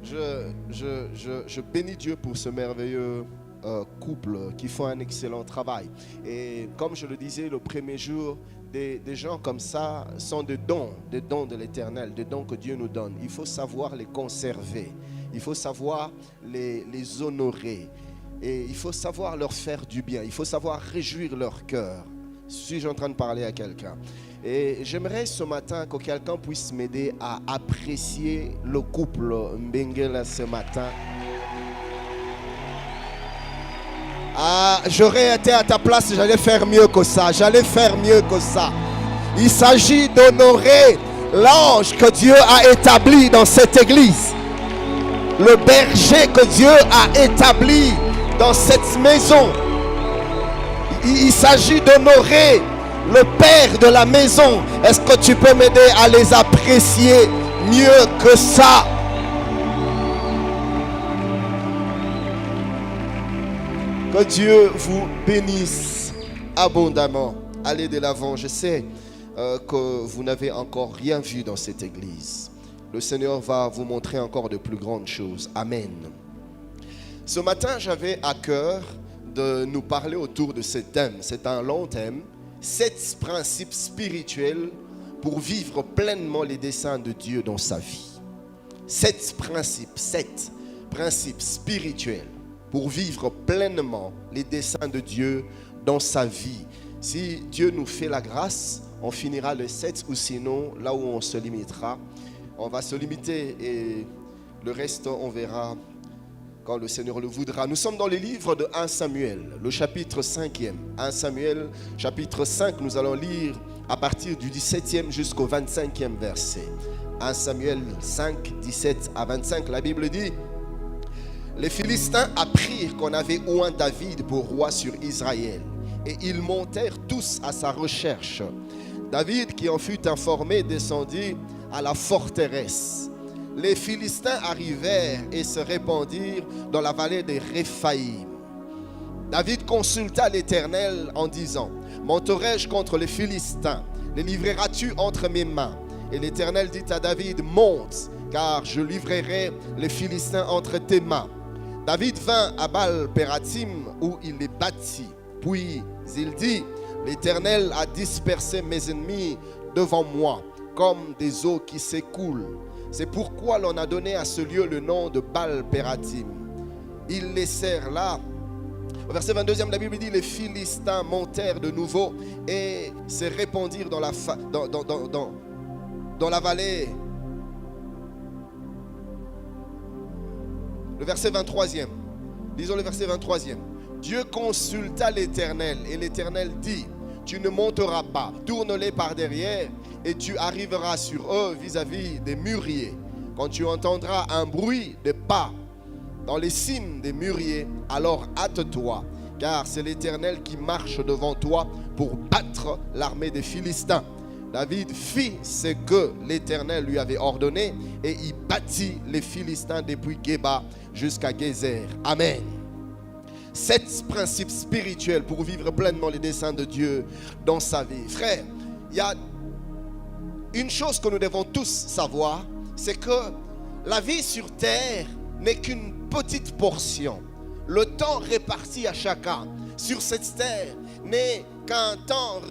je bénis Dieu pour ce merveilleux couple qui font un excellent travail. Et comme je le disais le premier jour, des gens comme ça sont des dons de l'Éternel, des dons que Dieu nous donne. Il faut savoir les conserver, il faut savoir les honorer, et il faut savoir leur faire du bien, il faut savoir réjouir leur cœur. Suis-je en train de parler à quelqu'un? Et j'aimerais ce matin que quelqu'un puisse m'aider à apprécier le couple Mbengela ce matin. Ah, j'aurais été à ta place, j'allais faire mieux que ça. Il s'agit d'honorer l'ange que Dieu a établi dans cette église. Le berger que Dieu a établi dans cette maison. Il s'agit d'honorer le père de la maison. Est-ce que tu peux m'aider à les apprécier mieux que ça? Que Dieu vous bénisse abondamment. Allez de l'avant. Je sais que vous n'avez encore rien vu dans cette église. Le Seigneur va vous montrer encore de plus grandes choses. Amen. Ce matin, j'avais à cœur de nous parler autour de ce thème. C'est un long thème. 7 principes spirituels pour vivre pleinement les desseins de Dieu dans sa vie. 7 principes spirituels pour vivre pleinement les desseins de Dieu dans sa vie. Si Dieu nous fait la grâce, on finira le 7, ou sinon, là où on se limitera, on va se limiter et le reste, on verra quand le Seigneur le voudra. Nous sommes dans le livre de 1 Samuel, le chapitre 5e. 1 Samuel, chapitre 5, nous allons lire à partir du 17e jusqu'au 25e verset. 1 Samuel 5, 17 à 25, la Bible dit: les Philistins apprirent qu'on avait oint David pour roi sur Israël, et ils montèrent tous à sa recherche. David, qui en fut informé, descendit à la forteresse. Les Philistins arrivèrent et se répandirent dans la vallée des Réphaïm. David consulta l'Éternel en disant: monterai-je contre les Philistins? Les livreras-tu entre mes mains? Et l'Éternel dit à David: monte, car je livrerai les Philistins entre tes mains. David vint à Baal-Pérathim où il les battit. Puis il dit: l'Éternel a dispersé mes ennemis devant moi, comme des eaux qui s'écoulent. C'est pourquoi l'on a donné à ce lieu le nom de Baal-Pérathim. Ils laissèrent là. Au verset 22e, la Bible dit: les Philistins montèrent de nouveau et se répandirent dans la vallée. Le verset 23e. Lisons le verset 23e. Dieu consulta l'Éternel et l'Éternel dit: tu ne monteras pas, tourne-les par derrière et tu arriveras sur eux vis-à-vis des mûriers. Quand tu entendras un bruit de pas dans les cimes des mûriers, alors hâte-toi, car c'est l'Éternel qui marche devant toi pour battre l'armée des Philistins. David fit ce que l'Éternel lui avait ordonné et il battit les Philistins depuis Géba jusqu'à Gézer. Amen. 7 principes spirituels pour vivre pleinement les desseins de Dieu dans sa vie. Frère, il y a une chose que nous devons tous savoir, c'est que la vie sur terre n'est qu'une petite portion. Le temps réparti à chacun sur cette terre n'est qu'un temps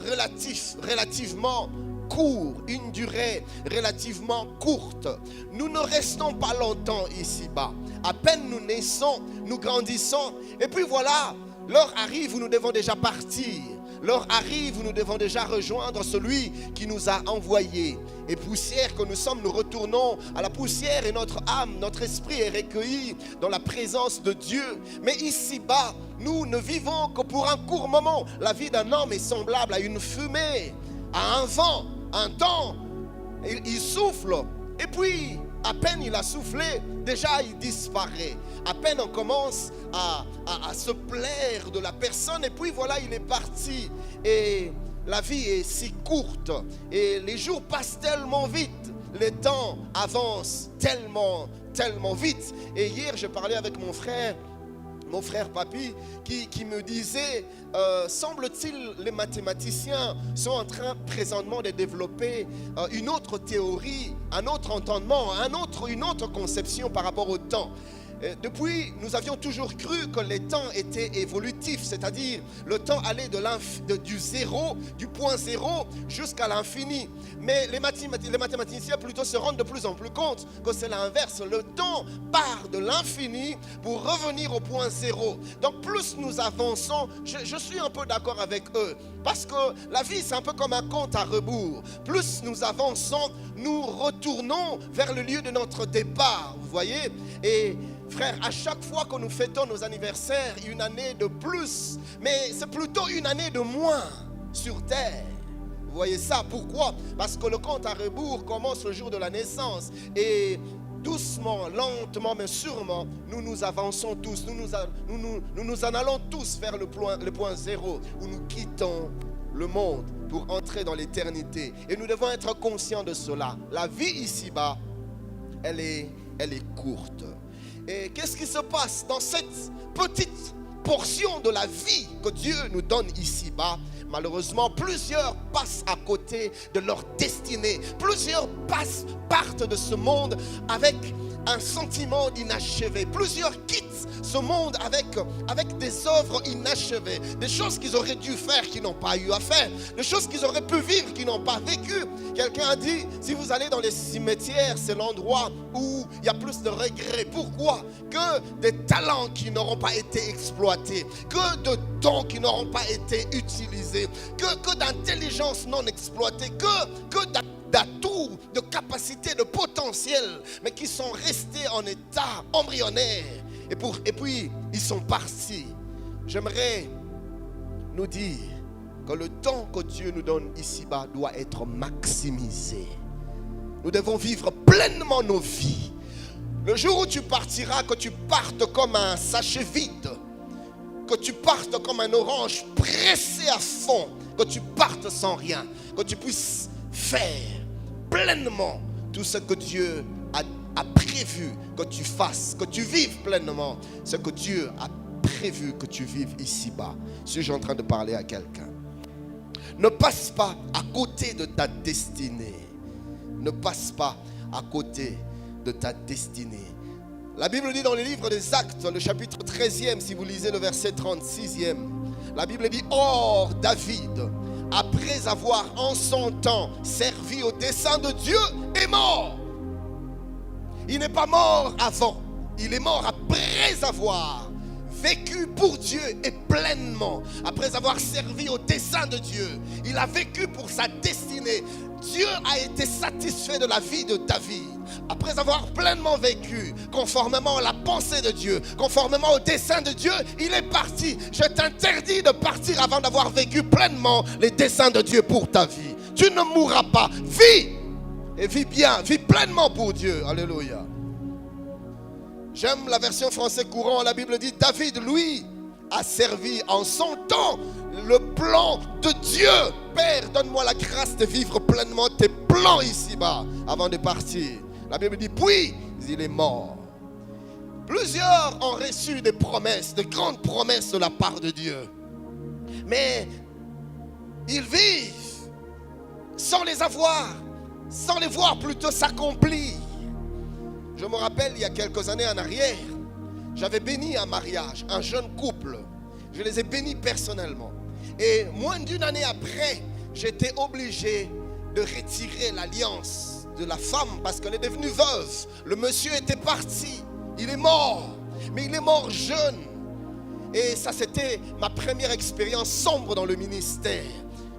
relativement court, une durée relativement courte. Nous ne restons pas longtemps ici-bas. À peine nous naissons, nous grandissons, et puis voilà, l'heure arrive où nous devons déjà partir. L'heure arrive où nous devons déjà rejoindre celui qui nous a envoyés. Et poussière que nous sommes, nous retournons à la poussière et notre âme, notre esprit est recueilli dans la présence de Dieu. Mais ici-bas, nous ne vivons que pour un court moment. La vie d'un homme est semblable à une fumée, à un vent, un temps. Il souffle et puis à peine il a soufflé, déjà il disparaît. À peine on commence à se plaire de la personne et puis voilà, il est parti. Et la vie est si courte et les jours passent tellement vite. Le temps avance tellement vite. Et hier, je parlais avec mon frère mon frère Papy qui me disait, semble-t-il, les mathématiciens sont en train présentement de développer une autre théorie, un autre entendement, une autre conception par rapport au temps. Depuis, nous avions toujours cru que les temps étaient évolutifs, c'est-à-dire le temps allait du zéro, du point zéro jusqu'à l'infini. Mais les mathématiciens plutôt se rendent de plus en plus compte que c'est l'inverse. Le temps part de l'infini pour revenir au point zéro. Donc plus nous avançons, je suis un peu d'accord avec eux, parce que la vie c'est un peu comme un compte à rebours. Plus nous avançons, nous retournons vers le lieu de notre départ, vous voyez. Et frère, à chaque fois que nous fêtons nos anniversaires, une année de plus, mais c'est plutôt une année de moins sur terre. Vous voyez ça? Pourquoi? Parce que le compte à rebours commence le jour de la naissance. Et doucement, lentement, mais sûrement, nous avançons tous. Nous en allons tous vers le point zéro, où nous quittons le monde pour entrer dans l'éternité. Et nous devons être conscients de cela. La vie ici-bas, elle est courte. Et qu'est-ce qui se passe dans cette petite portion de la vie que Dieu nous donne ici-bas? Malheureusement, plusieurs passent à côté de leur destinée. Plusieurs partent de ce monde avec un sentiment inachevé. Plusieurs quittent ce monde avec des œuvres inachevées, des choses qu'ils auraient dû faire qui n'ont pas eu à faire, des choses qu'ils auraient pu vivre qui n'ont pas vécu. Quelqu'un a dit, si vous allez dans les cimetières, c'est l'endroit où il y a plus de regrets. Pourquoi? Que des talents qui n'auront pas été exploités, que de dons qui n'auront pas été utilisés, que d'intelligence non exploitée, que d'atouts, de capacités, de potentiel, mais qui sont restés en état embryonnaire. Et puis, ils sont partis. J'aimerais nous dire que le temps que Dieu nous donne ici-bas doit être maximisé. Nous devons vivre pleinement nos vies. Le jour où tu partiras, que tu partes comme un sachet vide, que tu partes comme un orange pressé à fond, que tu partes sans rien, que tu puisses faire pleinement tout ce que Dieu a prévu que tu fasses, que tu vives pleinement ce que Dieu a prévu que tu vives ici-bas. Suis-je en train de parler à quelqu'un? Ne passe pas à côté de ta destinée. Ne passe pas à côté de ta destinée. La Bible dit dans le livre des Actes, le chapitre 13e, si vous lisez le verset 36e, la Bible dit, or David, après avoir en son temps servi au dessein de Dieu, est mort. Il n'est pas mort avant, il est mort après avoir vécu pour Dieu et pleinement. Après avoir servi au dessein de Dieu, il a vécu pour sa destinée. Dieu a été satisfait de la vie de David. Après avoir pleinement vécu conformément à la pensée de Dieu, conformément au dessein de Dieu, il est parti. Je t'interdis de partir avant d'avoir vécu pleinement les desseins de Dieu pour ta vie. Tu ne mourras pas. Vis et vis bien, vis pleinement pour Dieu. Alléluia. J'aime la version français courant. La Bible dit, David, lui, a servi en son temps le plan de Dieu. Père, donne-moi la grâce de vivre pleinement tes plans ici-bas avant de partir. La Bible dit, puis il est mort. Plusieurs ont reçu des promesses, de grandes promesses de la part de Dieu. Mais ils vivent sans les avoir, sans les voir plutôt s'accomplir. Je me rappelle, il y a quelques années en arrière, j'avais béni un mariage, un jeune couple. Je les ai bénis personnellement. Et moins d'une année après, j'étais obligé de retirer l'alliance de la femme parce qu'elle est devenue veuve. Le monsieur était parti, il est mort, mais il est mort jeune. Et ça, c'était ma première expérience sombre dans le ministère.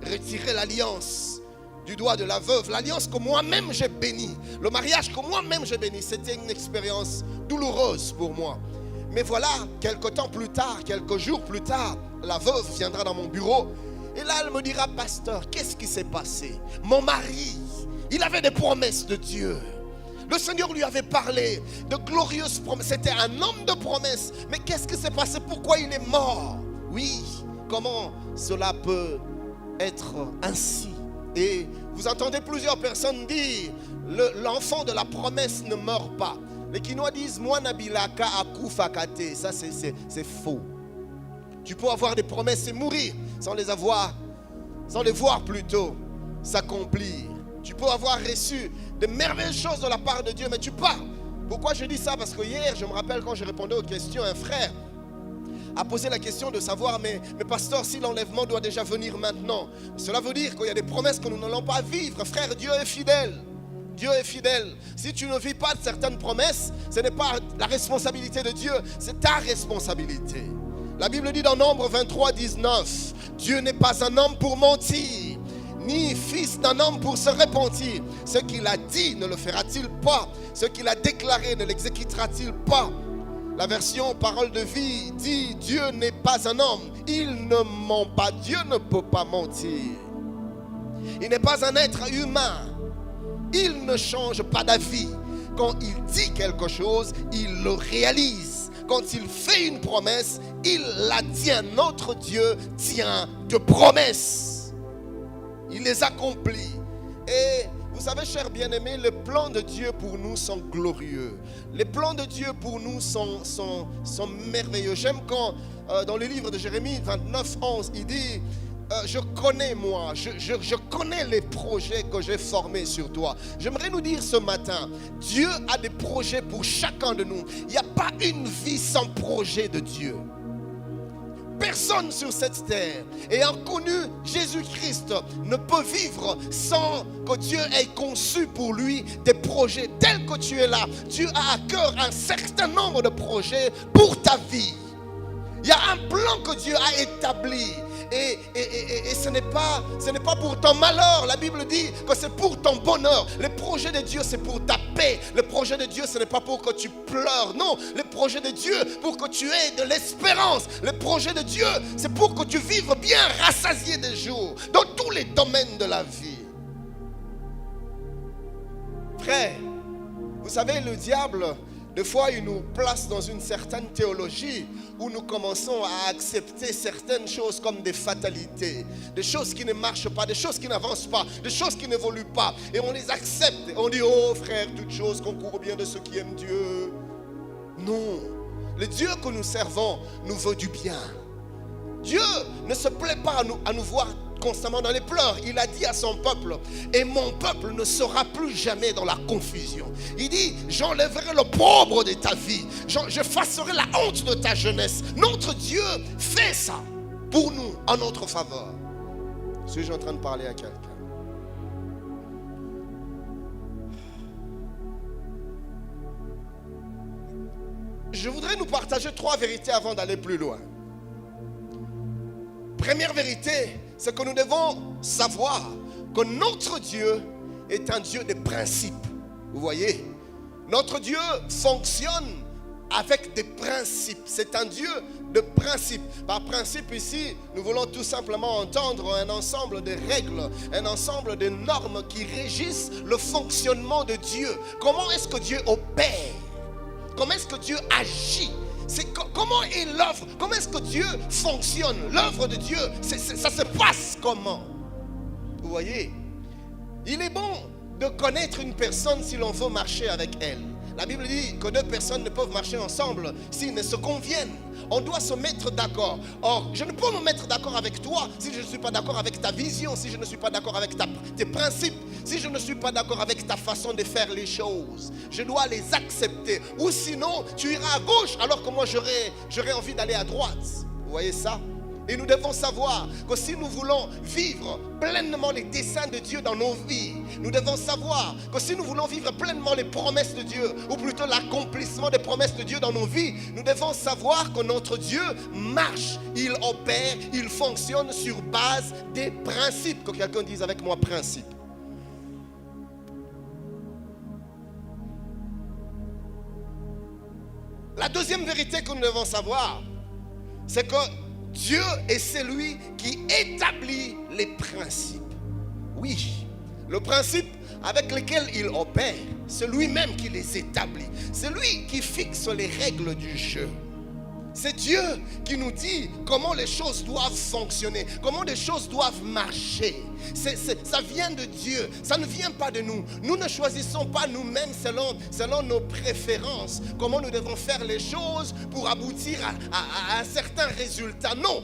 Retirer l'alliance du doigt de la veuve, l'alliance que moi-même j'ai bénie, le mariage que moi-même j'ai béni, c'était une expérience douloureuse pour moi. Mais voilà, quelques temps plus tard, quelques jours plus tard, la veuve viendra dans mon bureau et là elle me dira, pasteur, qu'est-ce qui s'est passé? Mon mari, il avait des promesses de Dieu. Le Seigneur lui avait parlé de glorieuses promesses. C'était un homme de promesses. Mais qu'est-ce qui s'est passé? Pourquoi il est mort? Oui, comment cela peut être ainsi? Et vous entendez plusieurs personnes dire, l'enfant de la promesse ne meurt pas. Les Quinois disent Mwanabilaka akufakate. Ça, c'est faux. Tu peux avoir des promesses et mourir sans les voir plutôt s'accomplir. Tu peux avoir reçu de merveilleuses choses de la part de Dieu, mais tu pars. Pourquoi je dis ça? Parce que hier, je me rappelle quand je répondais aux questions, un frère a posé la question de savoir, mais pasteur, si l'enlèvement doit déjà venir maintenant, cela veut dire qu'il y a des promesses que nous n'allons pas vivre. Frère, Dieu est fidèle. Dieu est fidèle. Si tu ne vis pas de certaines promesses, ce n'est pas la responsabilité de Dieu, c'est ta responsabilité. La Bible dit dans Nombre 23, 19, Dieu n'est pas un homme pour mentir, ni fils d'un homme pour se repentir. Ce qu'il a dit, ne le fera-t-il pas? Ce qu'il a déclaré, ne l'exécutera-t-il pas? La version Parole de vie dit, Dieu n'est pas un homme, il ne ment pas, Dieu ne peut pas mentir. Il n'est pas un être humain, il ne change pas d'avis. Quand il dit quelque chose, il le réalise. Quand il fait une promesse, il la tient. Notre Dieu tient de promesses. Il les accomplit. Et vous savez, chers bien-aimés, les plans de Dieu pour nous sont glorieux. Les plans de Dieu pour nous sont merveilleux. J'aime quand, dans le livre de Jérémie 29, 11, il dit... je connais moi, je connais les projets que j'ai formés sur toi. J'aimerais nous dire ce matin, Dieu a des projets pour chacun de nous. Il n'y a pas une vie sans projet de Dieu. Personne sur cette terre ayant connu Jésus-Christ ne peut vivre sans que Dieu ait conçu pour lui des projets tels que tu es là. Dieu a à cœur un certain nombre de projets pour ta vie. Il y a un plan que Dieu a établi. Et ce n'est pas pour ton malheur. La Bible dit que c'est pour ton bonheur. Le projet de Dieu, c'est pour ta paix. Le projet de Dieu, ce n'est pas pour que tu pleures. Non, le projet de Dieu, pour que tu aies de l'espérance. Le projet de Dieu, c'est pour que tu vives bien rassasié des jours dans tous les domaines de la vie. Frère, vous savez, le diable, des fois, il nous place dans une certaine théologie où nous commençons à accepter certaines choses comme des fatalités, des choses qui ne marchent pas, des choses qui n'avancent pas, des choses qui n'évoluent pas. Et on les accepte. Et on dit, oh frère, toutes choses concourent bien de ceux qui aiment Dieu. Non. Le Dieu que nous servons nous veut du bien. Dieu ne se plaît pas à nous voir constamment dans les pleurs. Il a dit à son peuple, et mon peuple ne sera plus jamais dans la confusion. Il dit, j'enlèverai l'opprobre de ta vie, j'effacerai la honte de ta jeunesse. Notre Dieu fait ça pour nous, en notre faveur. Suis-je en train de parler à quelqu'un? Je voudrais nous partager 3 vérités avant d'aller plus loin. Première vérité, c'est que nous devons savoir que notre Dieu est un Dieu de principes. Vous voyez, notre Dieu fonctionne avec des principes. C'est un Dieu de principes. Par principe ici, nous voulons tout simplement entendre un ensemble de règles, un ensemble de normes qui régissent le fonctionnement de Dieu. Comment est-ce que Dieu opère? Comment est-ce que Dieu agit? Comment est l'œuvre? Comment est-ce que Dieu fonctionne? L'œuvre de Dieu, ça se passe comment? Vous voyez, il est bon de connaître une personne si l'on veut marcher avec elle. La Bible dit que 2 personnes ne peuvent marcher ensemble s'ils ne se conviennent. On doit se mettre d'accord. Or, je ne peux me mettre d'accord avec toi si je ne suis pas d'accord avec ta vision, si je ne suis pas d'accord avec tes principes, si je ne suis pas d'accord avec ta façon de faire les choses. Je dois les accepter. Ou sinon, tu iras à gauche alors que moi j'aurais envie d'aller à droite. Vous voyez ça? Et nous devons savoir que si nous voulons vivre pleinement les desseins de Dieu dans nos vies, nous devons savoir que si nous voulons vivre pleinement les promesses de Dieu, ou plutôt l'accomplissement des promesses de Dieu dans nos vies, nous devons savoir que notre Dieu marche, il opère, il fonctionne sur base des principes. Que quelqu'un dise avec moi, principes. La deuxième vérité que nous devons savoir, c'est que Dieu est celui qui établit les principes. Oui, le principe avec lequel il opère, c'est lui-même qui les établit. C'est lui qui fixe les règles du jeu. C'est Dieu qui nous dit comment les choses doivent fonctionner, comment les choses doivent marcher. Ça vient de Dieu, ça ne vient pas de nous. Nous ne choisissons pas nous-mêmes selon nos préférences, comment nous devons faire les choses pour aboutir à un certain résultat. Non,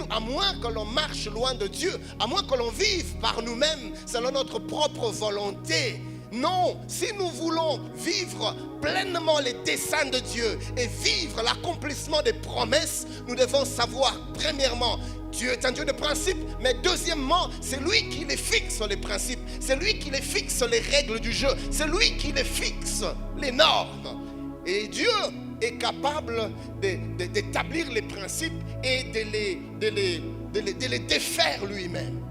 à moins que l'on marche loin de Dieu, à moins que l'on vive par nous-mêmes selon notre propre volonté. Non, si nous voulons vivre pleinement les desseins de Dieu et vivre l'accomplissement des promesses, nous devons savoir, premièrement, Dieu est un Dieu de principes, mais deuxièmement, c'est lui qui les fixe les principes, c'est lui qui les fixe les règles du jeu, c'est lui qui les fixe les normes. Et Dieu est capable d'établir les principes et de les défaire lui-même.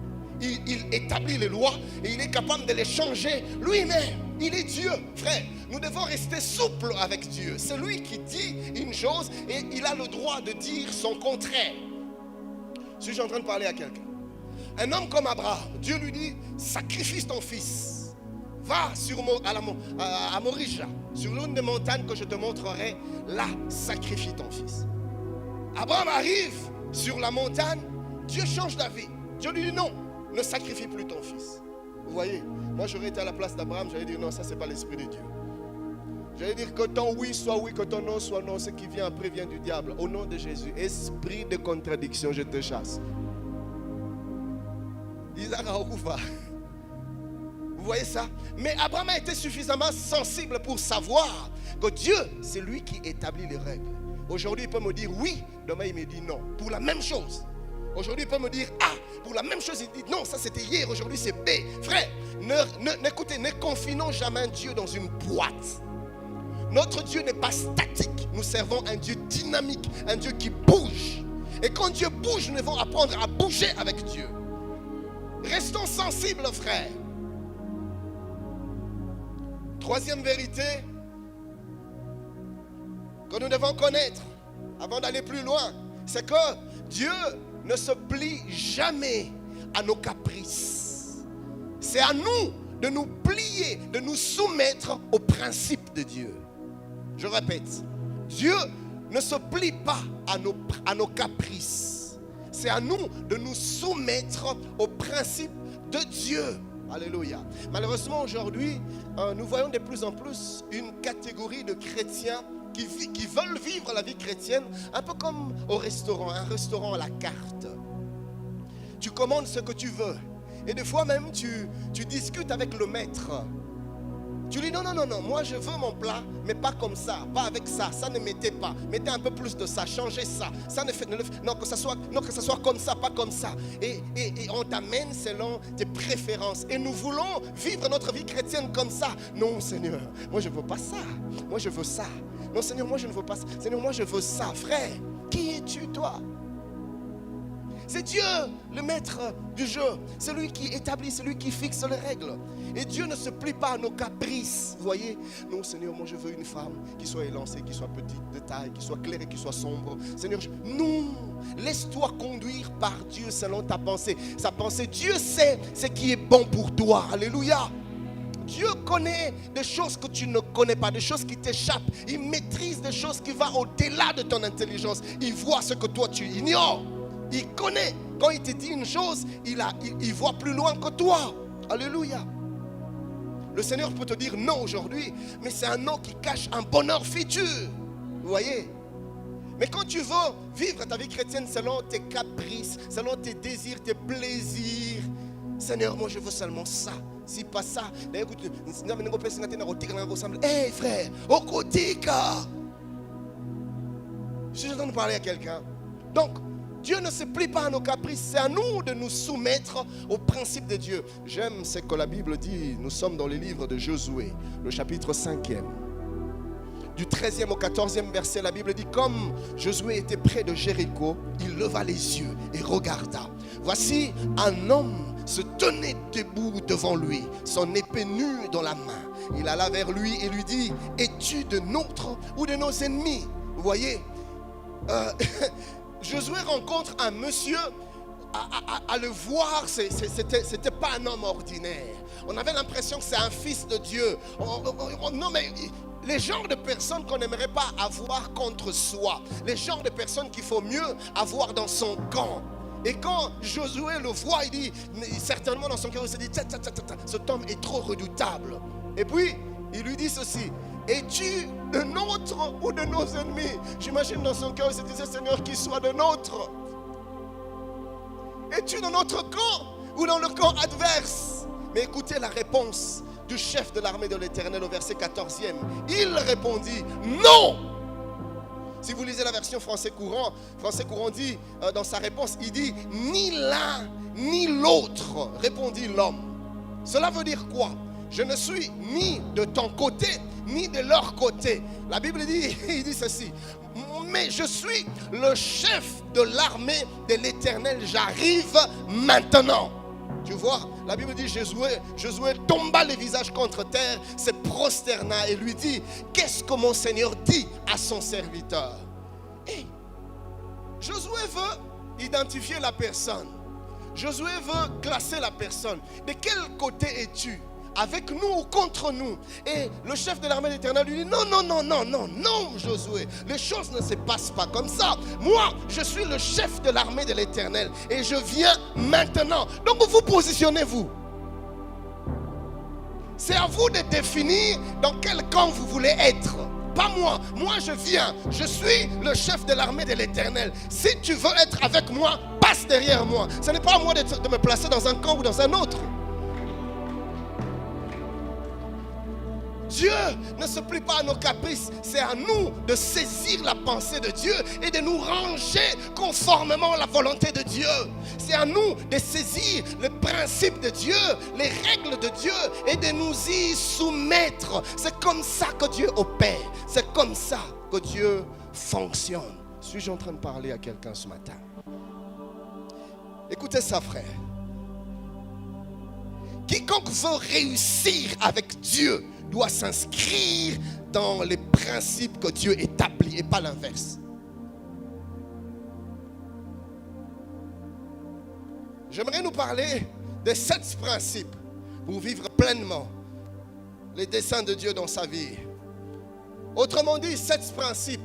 Il établit les lois et il est capable de les changer lui-même. Il est Dieu, frère. Nous devons rester souples avec Dieu. C'est lui qui dit une chose et il a le droit de dire son contraire. Suis-je en train de parler à quelqu'un? Un homme comme Abraham, Dieu lui dit, sacrifie ton fils. Va à Morija, sur l'une des montagnes que je te montrerai. Là, sacrifie ton fils. Abraham arrive sur la montagne. Dieu change d'avis. Dieu lui dit non. Ne sacrifie plus ton fils. Vous voyez, moi j'aurais été à la place d'Abraham, j'allais dire non, ça c'est pas l'esprit de Dieu. J'allais dire que ton oui soit oui, que ton non soit non. Ce qui vient après vient du diable. Au nom de Jésus, esprit de contradiction, je te chasse. Isaac Aoufa. Vous voyez ça? Mais Abraham a été suffisamment sensible pour savoir que Dieu, c'est lui qui établit les règles. Aujourd'hui, il peut me dire oui, demain il me dit non. Pour la même chose. Aujourd'hui, il peut me dire A. Pour la même chose, il dit non, ça c'était hier, aujourd'hui c'est B. Frère, écoutez, ne confinons jamais Dieu dans une boîte. Notre Dieu n'est pas statique. Nous servons un Dieu dynamique, un Dieu qui bouge. Et quand Dieu bouge, nous devons apprendre à bouger avec Dieu. Restons sensibles, frère. Troisième vérité que nous devons connaître avant d'aller plus loin, c'est que Dieu ne se plie jamais à nos caprices. C'est à nous de nous plier, de nous soumettre aux principes de Dieu. Je répète, Dieu ne se plie pas à nos caprices. C'est à nous de nous soumettre aux principes de Dieu. Alléluia. Malheureusement aujourd'hui, nous voyons de plus en plus une catégorie de chrétiens qui veulent vivre la vie chrétienne un peu comme au restaurant, un restaurant à la carte. Tu commandes ce que tu veux et des fois même tu discutes avec le maître. Tu dis non, moi je veux mon plat, mais pas comme ça, pas avec ça, ça ne mettez pas, mettez un peu plus de ça, changez ça, non, que ça soit comme ça, pas comme ça. Et on t'amène selon tes préférences. Et nous voulons vivre notre vie chrétienne comme ça. Non Seigneur, moi je ne veux pas ça, moi je veux ça. Non Seigneur, moi je ne veux pas ça, Seigneur, moi je veux ça. Frère, qui es-tu toi? C'est Dieu, le maître du jeu. C'est lui qui établit, c'est lui qui fixe les règles. Et Dieu ne se plie pas à nos caprices. Vous voyez? Non, Seigneur, moi je veux une femme qui soit élancée, qui soit petite de taille, qui soit claire et qui soit sombre. Seigneur, non. Laisse-toi conduire par Dieu selon ta pensée. Sa pensée, Dieu sait ce qui est bon pour toi. Alléluia. Dieu connaît des choses que tu ne connais pas, des choses qui t'échappent. Il maîtrise des choses qui vont au-delà de ton intelligence. Il voit ce que toi tu ignores. Il connaît. Quand il te dit une chose, il voit plus loin que toi. Alléluia. Le Seigneur peut te dire non aujourd'hui, mais c'est un non qui cache un bonheur futur. Vous voyez? Mais quand tu veux vivre ta vie chrétienne selon tes caprices, selon tes désirs, tes plaisirs, Seigneur, moi je veux seulement ça. Si pas ça, écoute, hey frère, Okotika. Je suis en train de parler à quelqu'un. Donc, Dieu ne se plie pas à nos caprices, c'est à nous de nous soumettre aux principes de Dieu. J'aime ce que la Bible dit, nous sommes dans le livre de Josué, le chapitre 5e. Du 13e au 14e verset, la Bible dit, comme Josué était près de Jéricho, il leva les yeux et regarda. Voici un homme se tenait debout devant lui, son épée nue dans la main. Il alla vers lui et lui dit, es-tu de nôtres ou de nos ennemis? Vous voyez, Josué rencontre un monsieur, à le voir, c'était pas un homme ordinaire. On avait l'impression que c'est un fils de Dieu. Non mais les genres de personnes qu'on n'aimerait pas avoir contre soi, les genres de personnes qu'il faut mieux avoir dans son camp. Et quand Josué le voit, il dit, certainement dans son cœur, il se dit, cet homme est trop redoutable. Et puis, il lui dit ceci, es-tu de nôtre ou de nos ennemis? J'imagine dans son cœur, il se disait, Seigneur, qu'il soit de nôtre. Es-tu dans notre camp ou dans le camp adverse? Mais écoutez la réponse du chef de l'armée de l'Éternel au verset 14e. Il répondit, non. Si vous lisez la version français courant dit dans sa réponse, il dit, ni l'un ni l'autre, répondit l'homme. Cela veut dire quoi? Je ne suis ni de ton côté, ni de leur côté. La Bible dit, il dit ceci, mais je suis le chef de l'armée de l'Éternel, j'arrive maintenant. Tu vois, la Bible dit, Josué tomba le visage contre terre, se prosterna et lui dit, qu'est-ce que mon Seigneur dit à son serviteur? Et Josué veut identifier la personne. Josué veut classer la personne. De quel côté es-tu? Avec nous ou contre nous? Et le chef de l'armée de l'Éternel lui dit, non, Josué, les choses ne se passent pas comme ça. Moi, je suis le chef de l'armée de l'Éternel et je viens maintenant. Donc vous positionnez-vous. C'est à vous de définir dans quel camp vous voulez être. Pas moi. Moi, je viens. Je suis le chef de l'armée de l'Éternel. Si tu veux être avec moi, passe derrière moi. Ce n'est pas à moi de me placer dans un camp ou dans un autre. Dieu ne se plie pas à nos caprices. C'est à nous de saisir la pensée de Dieu et de nous ranger conformément à la volonté de Dieu. C'est à nous de saisir le principe de Dieu, les règles de Dieu et de nous y soumettre. C'est comme ça que Dieu opère. C'est comme ça que Dieu fonctionne. Suis-je en train de parler à quelqu'un ce matin? Écoutez ça, frère. Quiconque veut réussir avec Dieu doit s'inscrire dans les principes que Dieu établit et pas l'inverse. J'aimerais nous parler de 7 principes pour vivre pleinement les desseins de Dieu dans sa vie. Autrement dit, 7 principes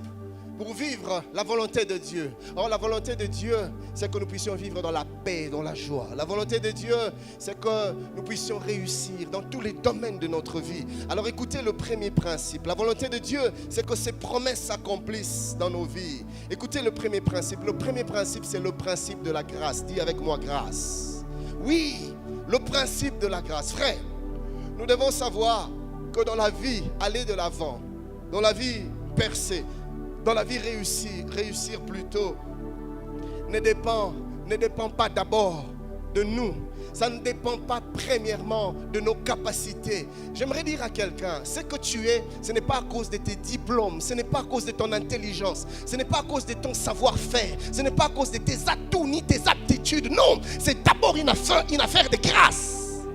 pour vivre la volonté de Dieu. Or, la volonté de Dieu, c'est que nous puissions vivre dans la paix, dans la joie. La volonté de Dieu, c'est que nous puissions réussir dans tous les domaines de notre vie. Alors écoutez le premier principe. La volonté de Dieu, c'est que ses promesses s'accomplissent dans nos vies. Écoutez le premier principe. Le premier principe, c'est le principe de la grâce. Dis avec moi, grâce. Oui, le principe de la grâce. Frère, nous devons savoir que dans la vie, aller de l'avant, dans la vie percer, dans la vie réussir plutôt, ne dépend pas d'abord de nous. Ça ne dépend pas premièrement de nos capacités. J'aimerais dire à quelqu'un, ce que tu es, ce n'est pas à cause de tes diplômes, ce n'est pas à cause de ton intelligence, ce n'est pas à cause de ton savoir-faire, ce n'est pas à cause de tes atouts ni tes aptitudes. Non, c'est d'abord une affaire de grâce.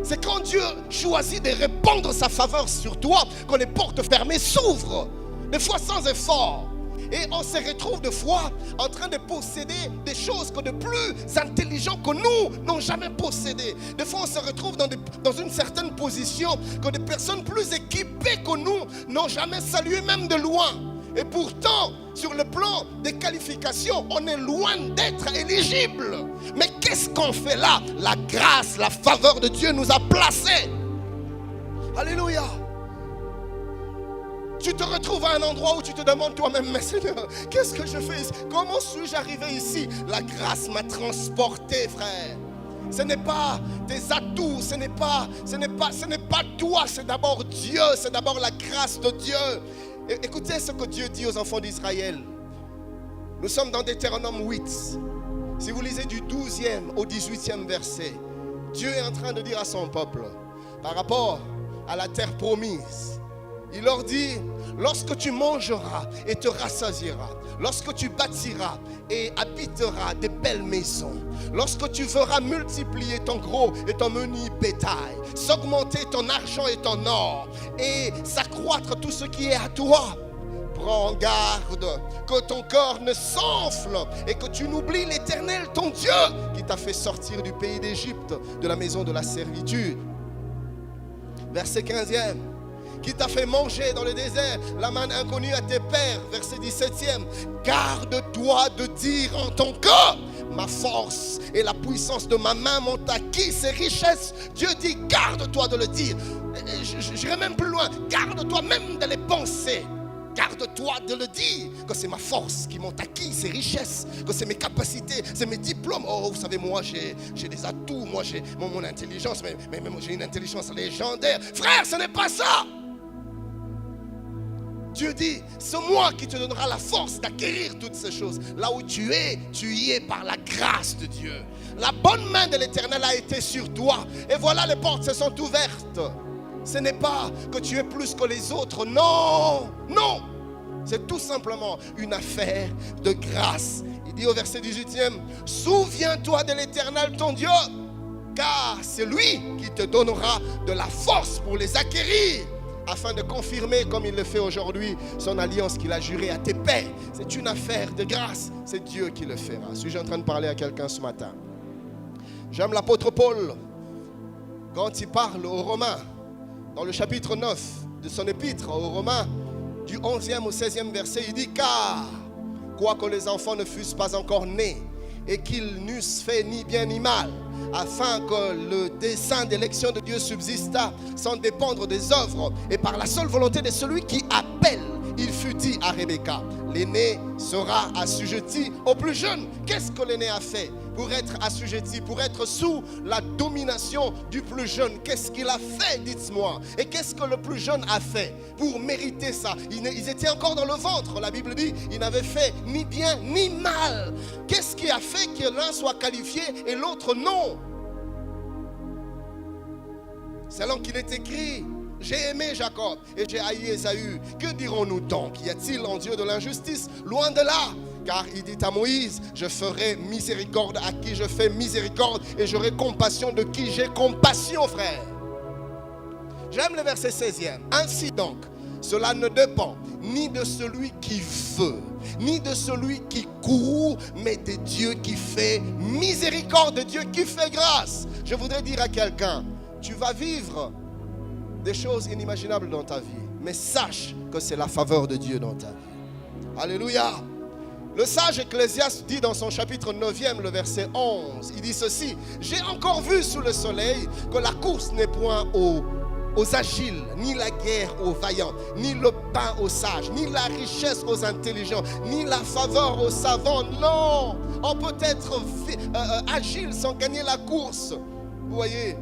C'est quand Dieu choisit de répandre sa faveur sur toi que les portes fermées s'ouvrent. Des fois sans effort. Et on se retrouve des fois en train de posséder des choses que de plus intelligents que nous n'ont jamais possédées. Des fois on se retrouve dans une certaine position que des personnes plus équipées que nous n'ont jamais salué même de loin. Et pourtant, sur le plan des qualifications, on est loin d'être éligible. Mais qu'est-ce qu'on fait là? La grâce, la faveur de Dieu nous a placés. Alléluia. Tu te retrouves à un endroit où tu te demandes toi-même, mais Seigneur, qu'est-ce que je fais ici? Comment suis-je arrivé ici? La grâce m'a transporté, frère. Ce n'est pas tes atouts, ce n'est pas toi, c'est d'abord Dieu, c'est d'abord la grâce de Dieu. Écoutez ce que Dieu dit aux enfants d'Israël. Nous sommes dans Deutéronome 8. Si vous lisez du 12e au 18e verset, Dieu est en train de dire à son peuple, par rapport à la terre promise, il leur dit, lorsque tu mangeras et te rassasieras, lorsque tu bâtiras et habiteras des belles maisons, lorsque tu feras multiplier ton gros et ton menu bétail, s'augmenter ton argent et ton or, et s'accroître tout ce qui est à toi, prends garde que ton corps ne s'enfle et que tu n'oublies l'Éternel, ton Dieu, qui t'a fait sortir du pays d'Égypte, de la maison de la servitude. Verset 15e. qui t'a fait manger dans le désert la manne inconnue à tes pères, verset 17e. Garde-toi de dire en ton cœur, ma force et la puissance de ma main m'ont acquis ces richesses. Dieu dit, garde-toi de le dire. J'irai même plus loin, garde-toi même de les penser. Garde-toi de le dire, que c'est ma force qui m'ont acquis ces richesses, que c'est mes capacités, c'est mes diplômes. Oh, vous savez, moi j'ai des atouts, moi j'ai mon intelligence, mais j'ai une intelligence légendaire. Frère, ce n'est pas ça. Dieu dit, c'est moi qui te donnera la force d'acquérir toutes ces choses. Là où tu y es par la grâce de Dieu. La bonne main de l'Éternel a été sur toi. Et voilà, les portes se sont ouvertes. Ce n'est pas que tu es plus que les autres. Non, non. C'est tout simplement une affaire de grâce. Il dit au verset 18e, souviens-toi de l'Éternel ton Dieu, car c'est lui qui te donnera de la force pour les acquérir, afin de confirmer, comme il le fait aujourd'hui, son alliance qu'il a jurée à tes pères. C'est une affaire de grâce. C'est Dieu qui le fera. Suis-je en train de parler à quelqu'un ce matin? J'aime l'apôtre Paul quand il parle aux Romains, dans le chapitre 9 de son épître aux Romains, du 11e au 16e verset, il dit, car, quoique les enfants ne fussent pas encore nés, et qu'ils n'eussent fait ni bien ni mal, afin que le dessein d'élection de Dieu subsistât sans dépendre des œuvres, et par la seule volonté de celui qui appelle, il fut dit à Rebecca, l'aîné sera assujetti au plus jeune. Qu'est-ce que l'aîné a fait pour être assujetti, pour être sous la domination du plus jeune? Qu'est-ce qu'il a fait, dites-moi? Et qu'est-ce que le plus jeune a fait pour mériter ça? Ils étaient encore dans le ventre, la Bible dit, ils n'avaient fait ni bien ni mal. Qu'est-ce qui a fait que l'un soit qualifié et l'autre non? Selon qu'il est écrit, j'ai aimé Jacob et j'ai haï Ésaü. Que dirons-nous donc? Y a-t-il en Dieu de l'injustice? Loin de là. Car il dit à Moïse, je ferai miséricorde à qui je fais miséricorde et j'aurai compassion de qui j'ai compassion, frère. J'aime le verset 16e. Ainsi donc, cela ne dépend ni de celui qui veut, ni de celui qui court, mais de Dieu qui fait miséricorde, de Dieu qui fait grâce. Je voudrais dire à quelqu'un, tu vas vivre des choses inimaginables dans ta vie, mais sache que c'est la faveur de Dieu dans ta vie. Alléluia. Le sage Ecclésiaste dit dans son chapitre 9e, le verset 11, il dit ceci, j'ai encore vu sous le soleil que la course n'est point aux agiles, ni la guerre aux vaillants, ni le pain aux sages, ni la richesse aux intelligents, ni la faveur aux savants. Non, on peut être agile sans gagner la course. Vous voyez,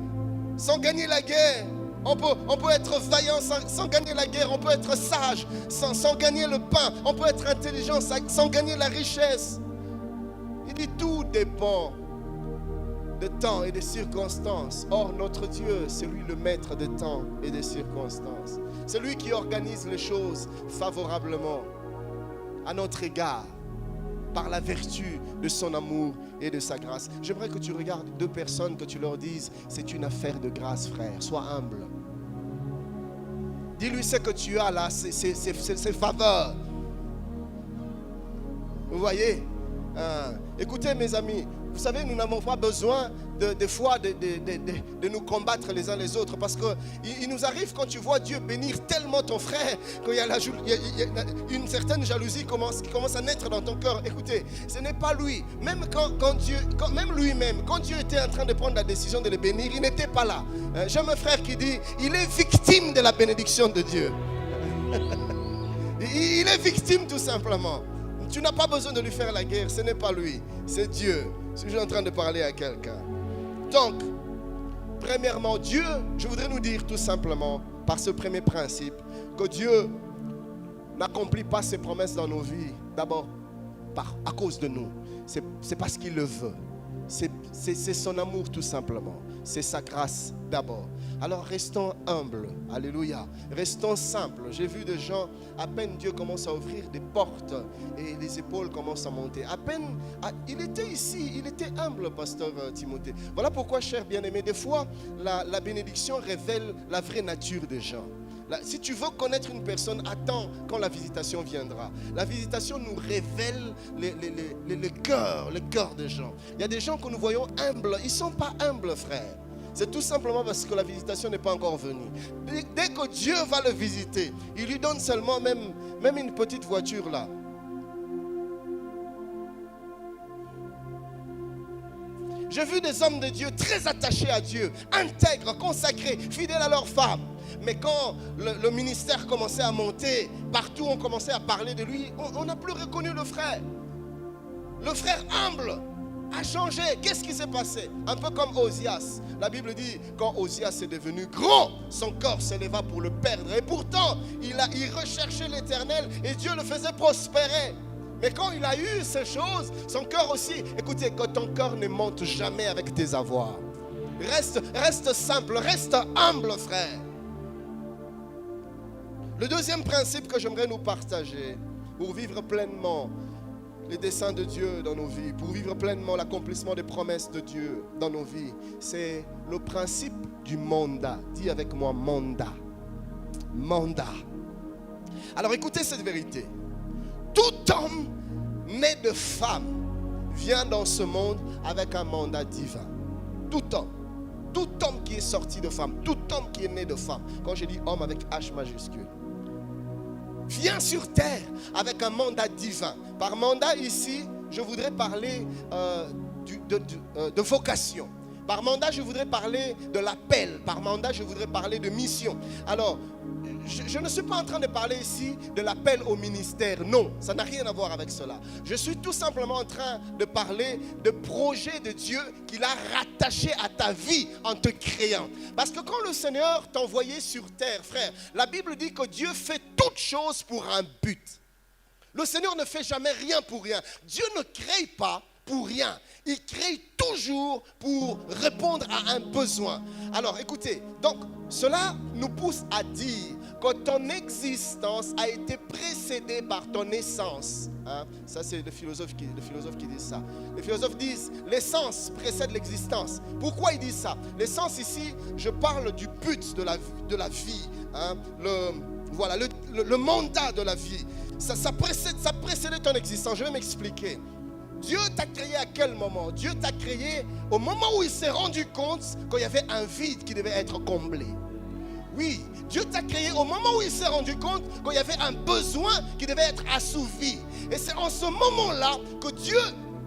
sans gagner la guerre. On peut être vaillant sans gagner la guerre. On peut être sage sans gagner le pain. On peut être intelligent sans gagner la richesse. Il dit tout dépend de temps et des circonstances. Or notre Dieu, c'est lui le maître des temps et des circonstances. C'est lui qui organise les choses favorablement à notre égard par la vertu de son amour et de sa grâce. J'aimerais que tu regardes deux personnes, que tu leur dises, c'est une affaire de grâce, frère. Sois humble. Dis-lui ce que tu as là, c'est faveur. Vous voyez? Écoutez mes amis, vous savez, nous n'avons pas besoin des fois de nous combattre les uns les autres, parce qu'il nous arrive quand tu vois Dieu bénir tellement ton frère qu'il y a une certaine jalousie qui commence à naître dans ton cœur. Écoutez, ce n'est pas lui. Même même lui-même, quand Dieu était en train de prendre la décision de le bénir, il n'était pas là. J'ai un frère qui dit, il est victime de la bénédiction de Dieu. Il est victime tout simplement. Tu n'as pas besoin de lui faire la guerre, ce n'est pas lui, c'est Dieu. Je suis en train de parler à quelqu'un. Donc, premièrement, Dieu, je voudrais nous dire tout simplement, par ce premier principe, que Dieu n'accomplit pas ses promesses dans nos vies, d'abord à cause de nous. C'est parce qu'il le veut. C'est son amour tout simplement. C'est sa grâce d'abord. Alors restons humbles. Alléluia. Restons simples. J'ai vu des gens, à peine Dieu commence à ouvrir des portes et les épaules commencent à monter. À peine, il était ici, il était humble, pasteur Timothée. Voilà pourquoi, cher bien-aimé, des fois, la bénédiction révèle la vraie nature des gens. Si tu veux connaître une personne, attends quand la visitation viendra. La visitation nous révèle le cœur des gens. Il y a des gens que nous voyons humbles. Ils ne sont pas humbles, frère. C'est tout simplement parce que la visitation n'est pas encore venue. Dès que Dieu va le visiter, il lui donne seulement même une petite voiture là. J'ai vu des hommes de Dieu très attachés à Dieu, intègres, consacrés, fidèles à leur femme. Mais quand le ministère commençait à monter, partout on commençait à parler de lui, on n'a plus reconnu le frère. Le frère humble a changé. Qu'est-ce qui s'est passé? Un peu comme Osias. La Bible dit, quand Osias est devenu grand, son corps s'éleva pour le perdre. Et pourtant, il recherchait l'Éternel et Dieu le faisait prospérer. Mais quand il a eu ces choses, son cœur aussi. Écoutez, que ton cœur ne monte jamais avec tes avoirs. Reste simple, reste humble, frère. Le deuxième principe que j'aimerais nous partager pour vivre pleinement les desseins de Dieu dans nos vies, pour vivre pleinement l'accomplissement des promesses de Dieu dans nos vies, c'est le principe du mandat. Dis avec moi, mandat. Mandat. Alors écoutez cette vérité. Tout homme né de femme vient dans ce monde avec un mandat divin. Tout homme qui est sorti de femme, tout homme qui est né de femme, quand je dis homme avec H majuscule, vient sur terre avec un mandat divin. Par mandat ici, je voudrais parler de vocation. Par mandat, je voudrais parler de l'appel. Par mandat, je voudrais parler de mission. Alors, je ne suis pas en train de parler ici de l'appel au ministère. Non, ça n'a rien à voir avec cela. Je suis tout simplement en train de parler de projet de Dieu qu'il a rattaché à ta vie en te créant. Parce que quand le Seigneur t'envoyait sur terre, frère, la Bible dit que Dieu fait toutes choses pour un but. Le Seigneur ne fait jamais rien pour rien. Dieu ne crée pas pour rien. Il crée toujours pour répondre à un besoin. Alors écoutez, donc cela nous pousse à dire que ton existence a été précédée par ton essence. Ça c'est le philosophe qui dit ça. Les philosophes disent l'essence précède l'existence. Pourquoi ils disent ça? L'essence ici, je parle du but de la vie. Le mandat de la vie. Ça précède ton existence. Je vais m'expliquer. Dieu t'a créé à quel moment? Dieu t'a créé au moment où il s'est rendu compte qu'il y avait un vide qui devait être comblé. Oui, Dieu t'a créé au moment où il s'est rendu compte qu'il y avait un besoin qui devait être assouvi. Et c'est en ce moment-là que Dieu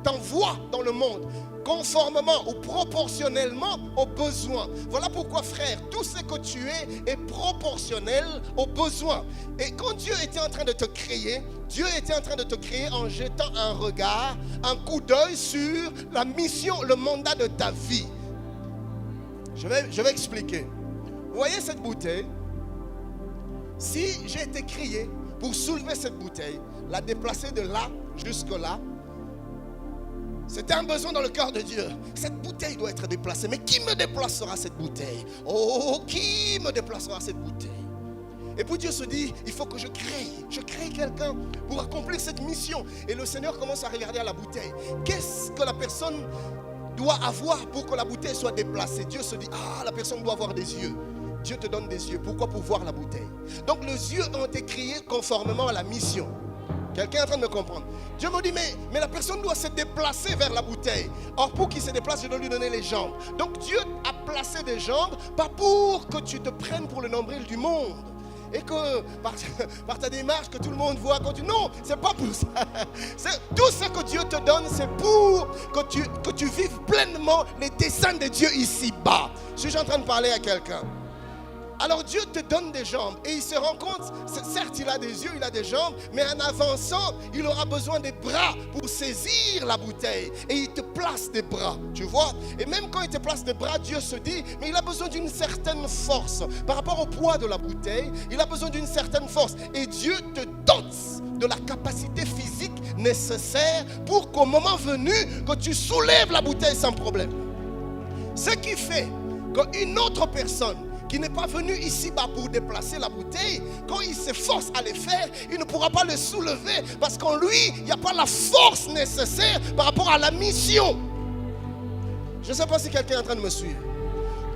t'envoie dans le monde, conformément ou proportionnellement aux besoins. Voilà pourquoi, frère, tout ce que tu es est proportionnel aux besoins. Et quand Dieu était en train de te créer, Dieu était en train de te créer en jetant un regard, un coup d'œil sur la mission, le mandat de ta vie. Je vais expliquer. Vous voyez cette bouteille? Si j'ai été créé pour soulever cette bouteille, la déplacer de là jusque là, c'était un besoin dans le cœur de Dieu. Cette bouteille doit être déplacée. Mais qui me déplacera cette bouteille? Oh, qui me déplacera cette bouteille? Et puis Dieu se dit, il faut que je crée quelqu'un pour accomplir cette mission. Et le Seigneur commence à regarder à la bouteille. Qu'est-ce que la personne doit avoir pour que la bouteille soit déplacée? Dieu se dit, la personne doit avoir des yeux. Dieu te donne des yeux. Pourquoi? Pour voir la bouteille. Donc les yeux ont été créés conformément à la mission. Quelqu'un est en train de me comprendre. Dieu me dit, mais la personne doit se déplacer vers la bouteille. Or, pour qu'il se déplace, je dois lui donner les jambes. Donc Dieu a placé des jambes, pas pour que tu te prennes pour le nombril du monde. Et que par ta démarche, que tout le monde voit quand tu... Non, c'est pas pour ça. Tout ce que Dieu te donne, c'est pour que tu vives pleinement les desseins de Dieu ici-bas. Suis-je en train de parler à quelqu'un? Alors Dieu te donne des jambes et il se rend compte, certes il a des yeux, il a des jambes, mais en avançant, il aura besoin des bras pour saisir la bouteille. Et il te place des bras, tu vois. Et même quand il te place des bras, Dieu se dit, mais il a besoin d'une certaine force. Par rapport au poids de la bouteille, il a besoin d'une certaine force. Et Dieu te dote de la capacité physique nécessaire pour qu'au moment venu, que tu soulèves la bouteille sans problème. Ce qui fait qu'une autre personne qui n'est pas venu ici-bas pour déplacer la bouteille, quand il s'efforce à le faire, il ne pourra pas le soulever parce qu'en lui, il n'y a pas la force nécessaire par rapport à la mission. Je ne sais pas si quelqu'un est en train de me suivre.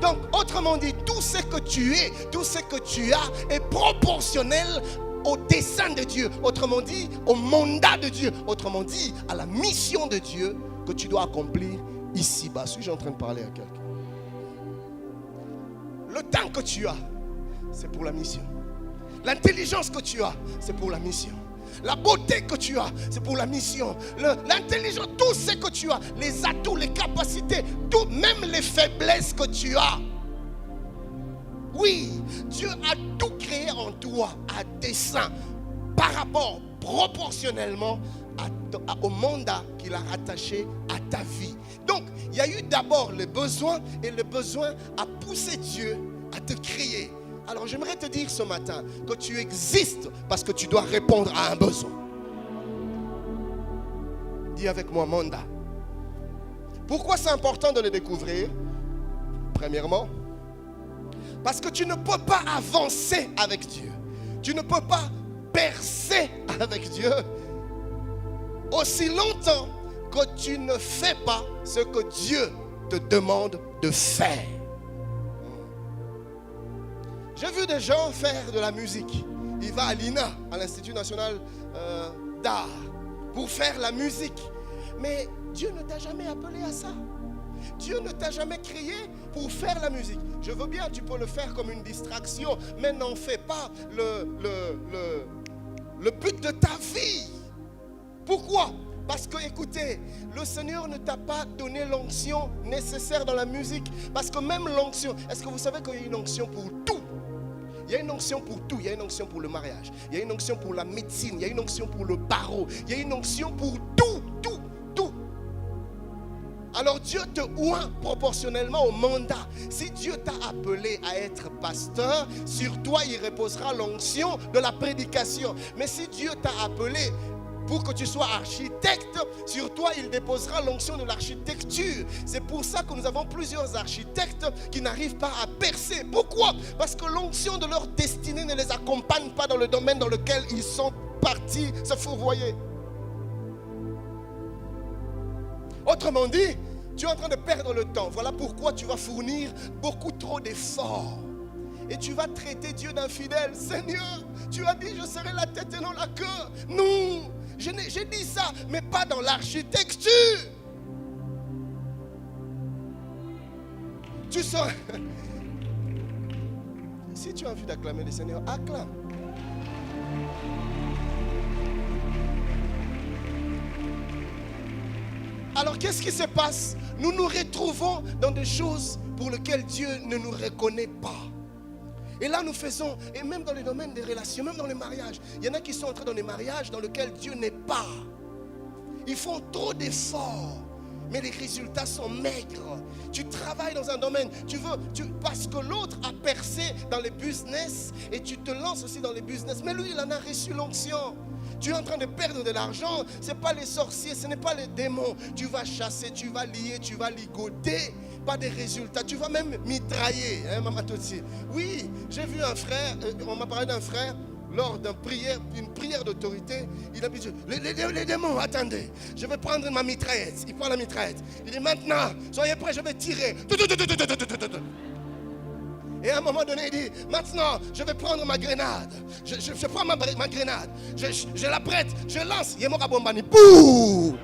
Donc, autrement dit, tout ce que tu es, tout ce que tu as est proportionnel au dessein de Dieu. Autrement dit, au mandat de Dieu. Autrement dit, à la mission de Dieu que tu dois accomplir ici-bas. Suis-je en train de parler à quelqu'un? Le temps que tu as, c'est pour la mission. L'intelligence que tu as, c'est pour la mission. La beauté que tu as, c'est pour la mission. L'intelligence, tout ce que tu as, les atouts, les capacités, tout, même les faiblesses que tu as. Oui, Dieu a tout créé en toi à dessein, par rapport, proportionnellement au mandat qu'il a rattaché à ta vie. Donc, il y a eu d'abord le besoin, et le besoin a poussé Dieu à te créer. Alors, j'aimerais te dire ce matin que tu existes parce que tu dois répondre à un besoin. Dis avec moi, mandat. Pourquoi c'est important de le découvrir? Premièrement, parce que tu ne peux pas avancer avec Dieu. Tu ne peux pas percer avec Dieu aussi longtemps que tu ne fais pas ce que Dieu te demande de faire. J'ai vu des gens faire de la musique. Il va à l'INA, à l'Institut National d'Art, pour faire la musique. Mais Dieu ne t'a jamais appelé à ça. Dieu ne t'a jamais créé pour faire la musique. Je veux bien, tu peux le faire comme une distraction, mais n'en fais pas le but de ta vie. Pourquoi? Parce que, écoutez, le Seigneur ne t'a pas donné l'onction nécessaire dans la musique. Parce que même l'onction, est-ce que vous savez qu'il y a une onction pour tout? Il y a une onction pour tout. Il y a une onction pour le mariage. Il y a une onction pour la médecine. Il y a une onction pour le barreau. Il y a une onction pour tout, tout, tout. Alors Dieu te oint proportionnellement au mandat. Si Dieu t'a appelé à être pasteur, sur toi il reposera l'onction de la prédication. Mais si Dieu t'a appelé pour que tu sois architecte, sur toi il déposera l'onction de l'architecture. C'est pour ça que nous avons plusieurs architectes qui n'arrivent pas à percer. Pourquoi? Parce que l'onction de leur destinée ne les accompagne pas dans le domaine dans lequel ils sont partis se fourvoyer. Autrement dit, tu es en train de perdre le temps. Voilà pourquoi tu vas fournir beaucoup trop d'efforts. Et tu vas traiter Dieu d'infidèle. Seigneur, tu as dit je serai la tête et non la queue. Non, j'ai dit ça, mais pas dans l'architecture. Tu sens. Si tu as envie d'acclamer le Seigneur, acclame. Alors qu'est-ce qui se passe? Nous nous retrouvons dans des choses pour lesquelles Dieu ne nous reconnaît pas. Et là nous faisons, et même dans les domaines des relations, même dans les mariages, il y en a qui sont entrés dans les mariages dans lesquels Dieu n'est pas. Ils font trop d'efforts, mais les résultats sont maigres. Tu travailles dans un domaine, parce que l'autre a percé dans les business, et tu te lances aussi dans les business, mais lui il en a reçu l'onction. Tu es en train de perdre de l'argent, ce n'est pas les sorciers, ce n'est pas les démons. Tu vas chasser, tu vas lier, tu vas ligoter, pas des résultats. Tu vas même mitrailler, hein, Maman Totsi. Oui, j'ai vu un frère, on m'a parlé d'un frère, lors d'une prière d'autorité, il a dit, les démons, attendez, je vais prendre ma mitraillette. Il prend la mitraillette. Il dit, maintenant, soyez prêts, je vais tirer. Et à un moment donné, il dit, maintenant, je vais prendre ma grenade. Je prends ma grenade. Je la prête, je lance. Yemoka bombani. Bouh!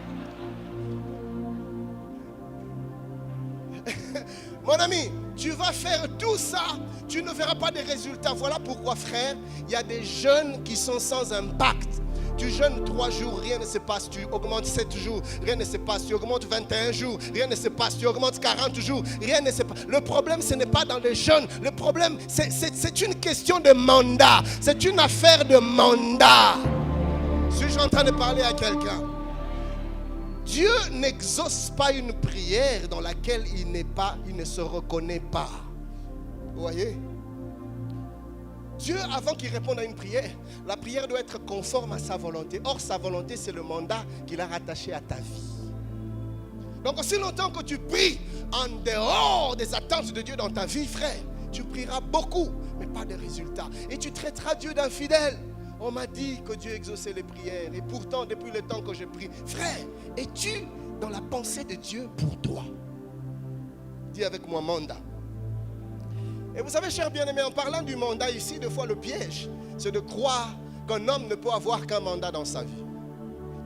Mon ami, tu vas faire tout ça, tu ne verras pas de résultats. Voilà pourquoi, frère, il y a des jeunes qui sont sans impact. Tu jeûnes 3 jours, rien ne se passe. Tu augmentes 7 jours, rien ne se passe. Tu augmentes 21 jours, rien ne se passe. Tu augmentes 40 jours, rien ne se passe. Le problème, ce n'est pas dans les jeûnes. Le problème, c'est une question de mandat. C'est une affaire de mandat. Suis-je en train de parler à quelqu'un? Dieu n'exauce pas une prière dans laquelle il ne se reconnaît pas. Vous voyez? Dieu, avant qu'il réponde à une prière, la prière doit être conforme à sa volonté. Or, sa volonté, c'est le mandat qu'il a rattaché à ta vie. Donc, aussi longtemps que tu pries en dehors des attentes de Dieu dans ta vie, frère, tu prieras beaucoup, mais pas de résultats. Et tu traiteras Dieu d'infidèle. On m'a dit que Dieu exauçait les prières. Et pourtant, depuis le temps que je prie, frère, es-tu dans la pensée de Dieu pour toi? Dis avec moi, mandat. Et vous savez, chers bien-aimés, en parlant du mandat ici, des fois le piège, c'est de croire qu'un homme ne peut avoir qu'un mandat dans sa vie.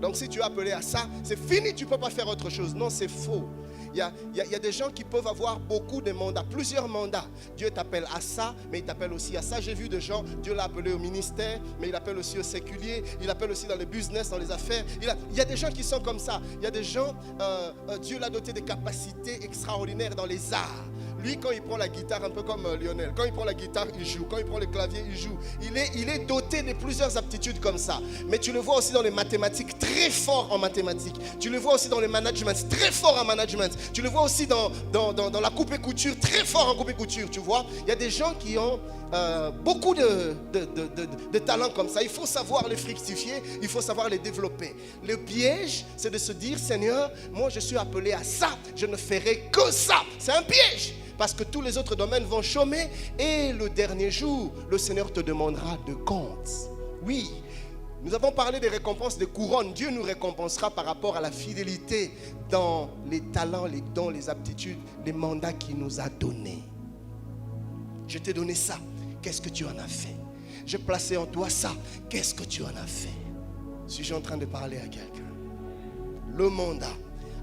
Donc si tu es appelé à ça, c'est fini, tu ne peux pas faire autre chose. Non, c'est faux. Il y a des gens qui peuvent avoir beaucoup de mandats, plusieurs mandats. Dieu t'appelle à ça, mais il t'appelle aussi à ça. J'ai vu des gens, Dieu l'a appelé au ministère, mais il appelle aussi au séculier, il appelle aussi dans le business, dans les affaires. Il y a des gens qui sont comme ça. Il y a des gens, Dieu l'a doté de capacités extraordinaires dans les arts. Lui, quand il prend la guitare, un peu comme Lionel, quand il prend la guitare, il joue. Quand il prend le clavier, il joue. Il est doté de plusieurs aptitudes comme ça. Mais tu le vois aussi dans les mathématiques, très fort en mathématiques. Tu le vois aussi dans le management, très fort en management. Tu le vois aussi dans la coupe et couture, très fort en coupe et couture, tu vois. Il y a des gens qui ont beaucoup de talents comme ça. Il faut savoir les fructifier, il faut savoir les développer. Le piège, c'est de se dire, Seigneur, moi je suis appelé à ça, je ne ferai que ça. C'est un piège. Parce que tous les autres domaines vont chômer et le dernier jour, le Seigneur te demandera de compte. Oui, nous avons parlé des récompenses, des couronnes. Dieu nous récompensera par rapport à la fidélité dans les talents, les dons, les aptitudes, les mandats qu'il nous a donnés. Je t'ai donné ça, qu'est-ce que tu en as fait? J'ai placé en toi ça, qu'est-ce que tu en as fait? Suis-je en train de parler à quelqu'un? Le mandat.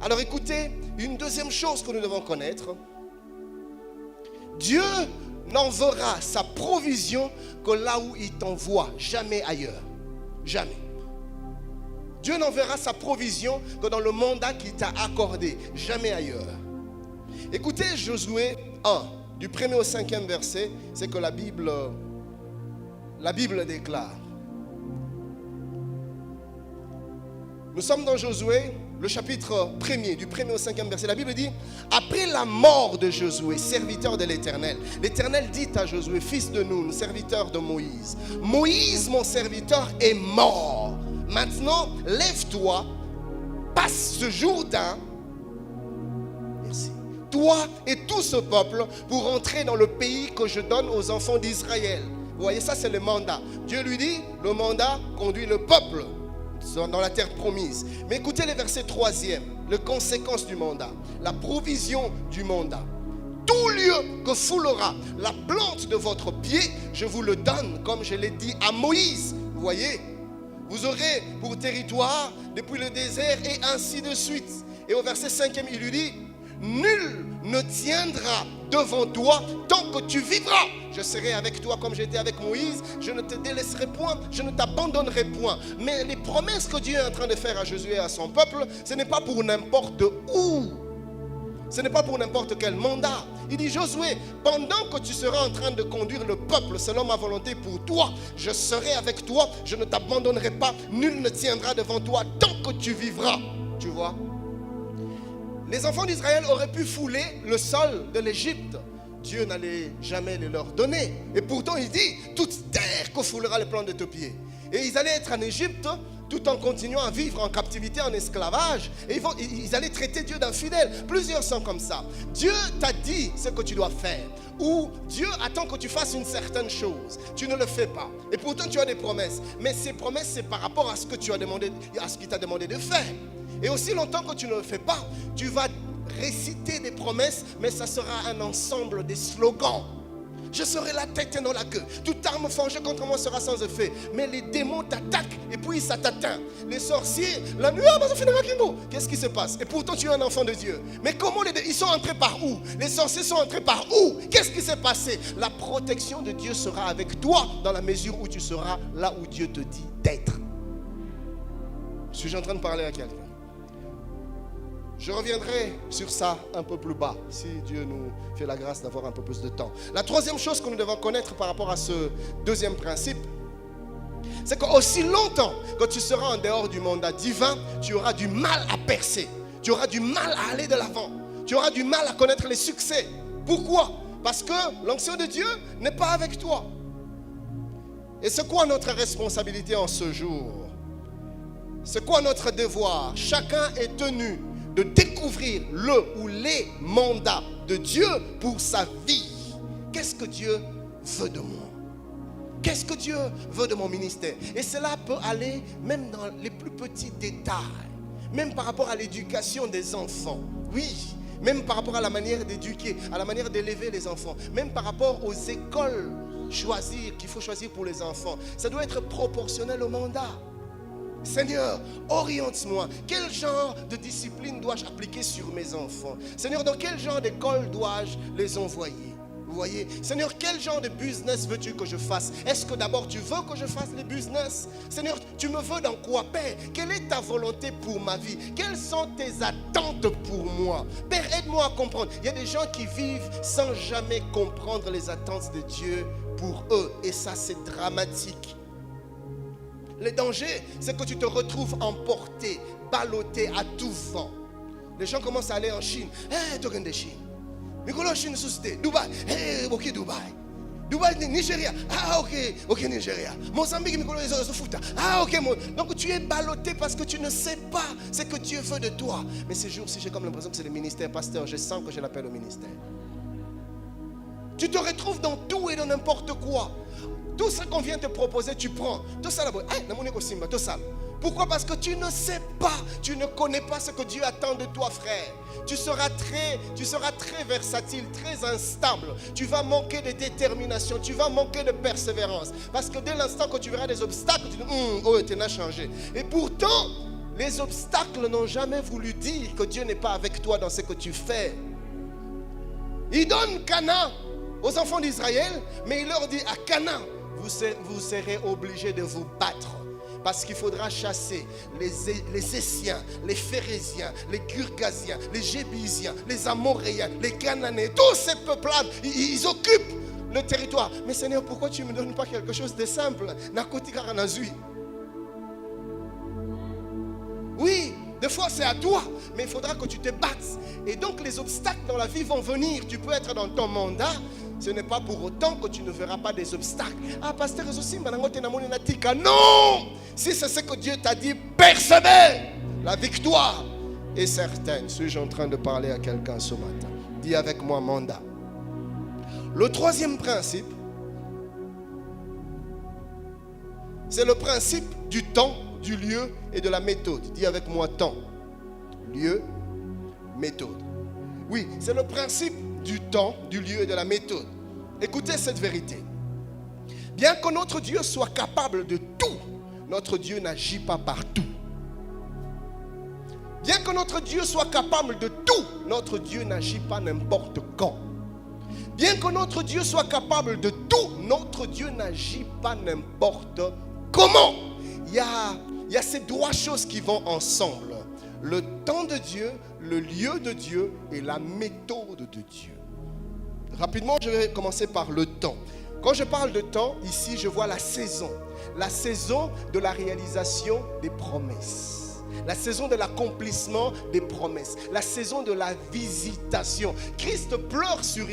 Alors écoutez, une deuxième chose que nous devons connaître. Dieu n'enverra sa provision que là où il t'envoie, jamais ailleurs. Jamais. Dieu n'enverra sa provision que dans le mandat qu'il t'a accordé, jamais ailleurs. Écoutez Josué 1, du 1er au 5e verset, c'est que la Bible déclare. Nous sommes dans Josué, le chapitre 1er, du 1er au 5e verset. La Bible dit, après la mort de Josué, serviteur de l'Éternel, l'Éternel dit à Josué, fils de Nun, serviteur de Moïse, Moïse, mon serviteur, est mort. Maintenant, lève-toi, passe ce Jourdain, merci, toi et tout ce peuple, pour entrer dans le pays que je donne aux enfants d'Israël. Vous voyez, ça c'est le mandat. Dieu lui dit, le mandat conduit le peuple dans la terre promise. Mais écoutez les versets 3e, les conséquences du mandat, la provision du mandat. Tout lieu que foulera la plante de votre pied, je vous le donne, comme je l'ai dit à Moïse. Vous voyez, vous aurez pour territoire depuis le désert et ainsi de suite. Et au verset 5e, il lui dit, nul ne tiendra devant toi tant que tu vivras. Je serai avec toi comme j'étais avec Moïse. Je ne te délaisserai point, je ne t'abandonnerai point. Mais les promesses que Dieu est en train de faire à Josué et à son peuple, ce n'est pas pour n'importe où. Ce n'est pas pour n'importe quel mandat. Il dit, Josué, pendant que tu seras en train de conduire le peuple selon ma volonté pour toi, je serai avec toi, je ne t'abandonnerai pas. Nul ne tiendra devant toi tant que tu vivras. Tu vois? Les enfants d'Israël auraient pu fouler le sol de l'Égypte. Dieu n'allait jamais les leur donner. Et pourtant, il dit, toute terre que foulera les plants de tes pieds. Et ils allaient être en Égypte tout en continuant à vivre en captivité, en esclavage. Et ils allaient traiter Dieu d'infidèle. Plusieurs sont comme ça. Dieu t'a dit ce que tu dois faire. Ou Dieu attend que tu fasses une certaine chose. Tu ne le fais pas. Et pourtant, tu as des promesses. Mais ces promesses, c'est par rapport à ce que tu as demandé, à ce qu'il t'a demandé de faire. Et aussi longtemps que tu ne le fais pas, tu vas réciter des promesses, mais ça sera un ensemble de slogans. Je serai la tête et non la queue. Toute arme forgée contre moi sera sans effet. Mais les démons t'attaquent et puis ça t'atteint. Les sorciers, la nuit, qu'est-ce qui se passe? Et pourtant tu es un enfant de Dieu. Mais comment ils sont entrés par où? Les sorciers sont entrés par où? Qu'est-ce qui s'est passé? La protection de Dieu sera avec toi dans la mesure où tu seras là où Dieu te dit d'être. Suis-je en train de parler à quelqu'un? Je reviendrai sur ça un peu plus bas, si Dieu nous fait la grâce d'avoir un peu plus de temps. La troisième chose que nous devons connaître par rapport à ce deuxième principe, c'est qu'aussi longtemps que tu seras en dehors du mandat divin, tu auras du mal à percer. Tu auras du mal à aller de l'avant. Tu auras du mal à connaître les succès. Pourquoi? Parce que l'onction de Dieu n'est pas avec toi. Et c'est quoi notre responsabilité en ce jour? C'est quoi notre devoir? Chacun est tenu de découvrir le ou les mandats de Dieu pour sa vie. Qu'est-ce que Dieu veut de moi? Qu'est-ce que Dieu veut de mon ministère? Et cela peut aller même dans les plus petits détails, même par rapport à l'éducation des enfants. Oui, même par rapport à la manière d'éduquer, à la manière d'élever les enfants, même par rapport aux écoles qu'il faut choisir pour les enfants. Ça doit être proportionnel au mandat. Seigneur, oriente-moi. Quel genre de discipline dois-je appliquer sur mes enfants? Seigneur, dans quel genre d'école dois-je les envoyer? Vous voyez, Seigneur, quel genre de business veux-tu que je fasse? Est-ce que d'abord tu veux que je fasse les business? Seigneur, tu me veux dans quoi, Père? Quelle est ta volonté pour ma vie? Quelles sont tes attentes pour moi? Père, aide-moi à comprendre. Il y a des gens qui vivent sans jamais comprendre les attentes de Dieu pour eux. Et ça, c'est dramatique. Le danger, c'est que tu te retrouves emporté, ballotté à tout vent. Les gens commencent à aller en Chine. Hey, tu de Chine. Mikolo Chine société. Dubaï. Hey, ok Dubaï. Dubaï, Nigeria. Ah, ok Nigeria. Mozambique, Mikolo Sofuta. Ah, ok. Donc tu es ballotté parce que tu ne sais pas ce que Dieu veut de toi. Mais ces jours-ci, j'ai comme l'impression que c'est le ministère. Pasteur, je sens que je l'appelle au ministère. Tu te retrouves dans tout et dans n'importe quoi. Tout ce qu'on vient te proposer, tu prends. Tout ça, tout ça. Pourquoi? Parce que tu ne sais pas, tu ne connais pas ce que Dieu attend de toi, frère. Tu seras très versatile, très instable. Tu vas manquer de détermination, tu vas manquer de persévérance. Parce que dès l'instant que tu verras des obstacles, tu dis, tu n'as changé. Et pourtant, les obstacles n'ont jamais voulu dire que Dieu n'est pas avec toi dans ce que tu fais. Il donne Canaan aux enfants d'Israël, mais il leur dit à Canaan, vous serez obligés de vous battre. Parce qu'il faudra chasser les Essiens, les Phérésiens, les Girgasiens, les Jébusiens, les Amoréens, les Cananéens. Tous ces peuples-là, ils occupent le territoire. Mais Seigneur, pourquoi tu ne me donnes pas quelque chose de simple? Oui, des fois c'est à toi, mais il faudra que tu te battes. Et donc les obstacles dans la vie vont venir. Tu peux être dans ton mandat. Ce n'est pas pour autant que tu ne verras pas des obstacles. Ah, pasteur, non! Si c'est ce que Dieu t'a dit, persévère. La victoire est certaine. Suis-je en train de parler à quelqu'un ce matin? Dis avec moi, mandat. Le troisième principe, c'est le principe du temps, du lieu et de la méthode. Dis avec moi, temps, lieu, méthode. Oui, c'est le principe du temps, du lieu et de la méthode. Écoutez cette vérité. Bien que notre Dieu soit capable de tout, notre Dieu n'agit pas partout. Bien que notre Dieu soit capable de tout, notre Dieu n'agit pas n'importe quand. Bien que notre Dieu soit capable de tout, notre Dieu n'agit pas n'importe comment. Il y a ces trois choses qui vont ensemble. Le temps de Dieu, le lieu de Dieu et la méthode de Dieu. Rapidement, je vais commencer par le temps. Quand je parle de temps, ici, je vois la saison. La saison de la réalisation des promesses. La saison de l'accomplissement des promesses. La saison de la visitation. Christ pleure sur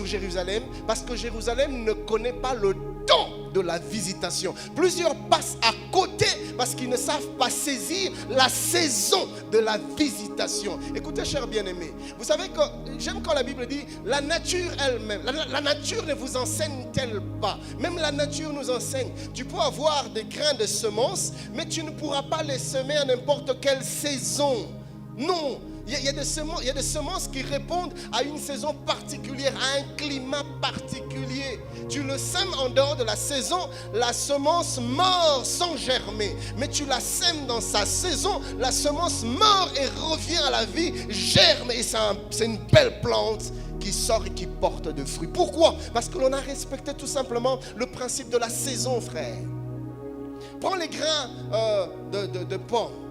Jérusalem, parce que Jérusalem ne connaît pas le temps de la visitation. Plusieurs passent à côté parce qu'ils ne savent pas saisir la saison de la visitation. Écoutez, chers bien-aimés, vous savez que j'aime quand la Bible dit la nature elle-même, la nature ne vous enseigne-t-elle pas? Même la nature nous enseigne. Tu peux avoir des grains de semences, mais tu ne pourras pas les semer à n'importe quelle saison. Non. Il y a des semences qui répondent à une saison particulière, à un climat particulier. Tu le sèmes en dehors de la saison, la semence meurt sans germer. Mais tu la sèmes dans sa saison, la semence meurt et revient à la vie, germe. Et c'est une belle plante qui sort et qui porte de fruits. Pourquoi? Parce que l'on a respecté tout simplement le principe de la saison, frère. Prends les grains de pommes.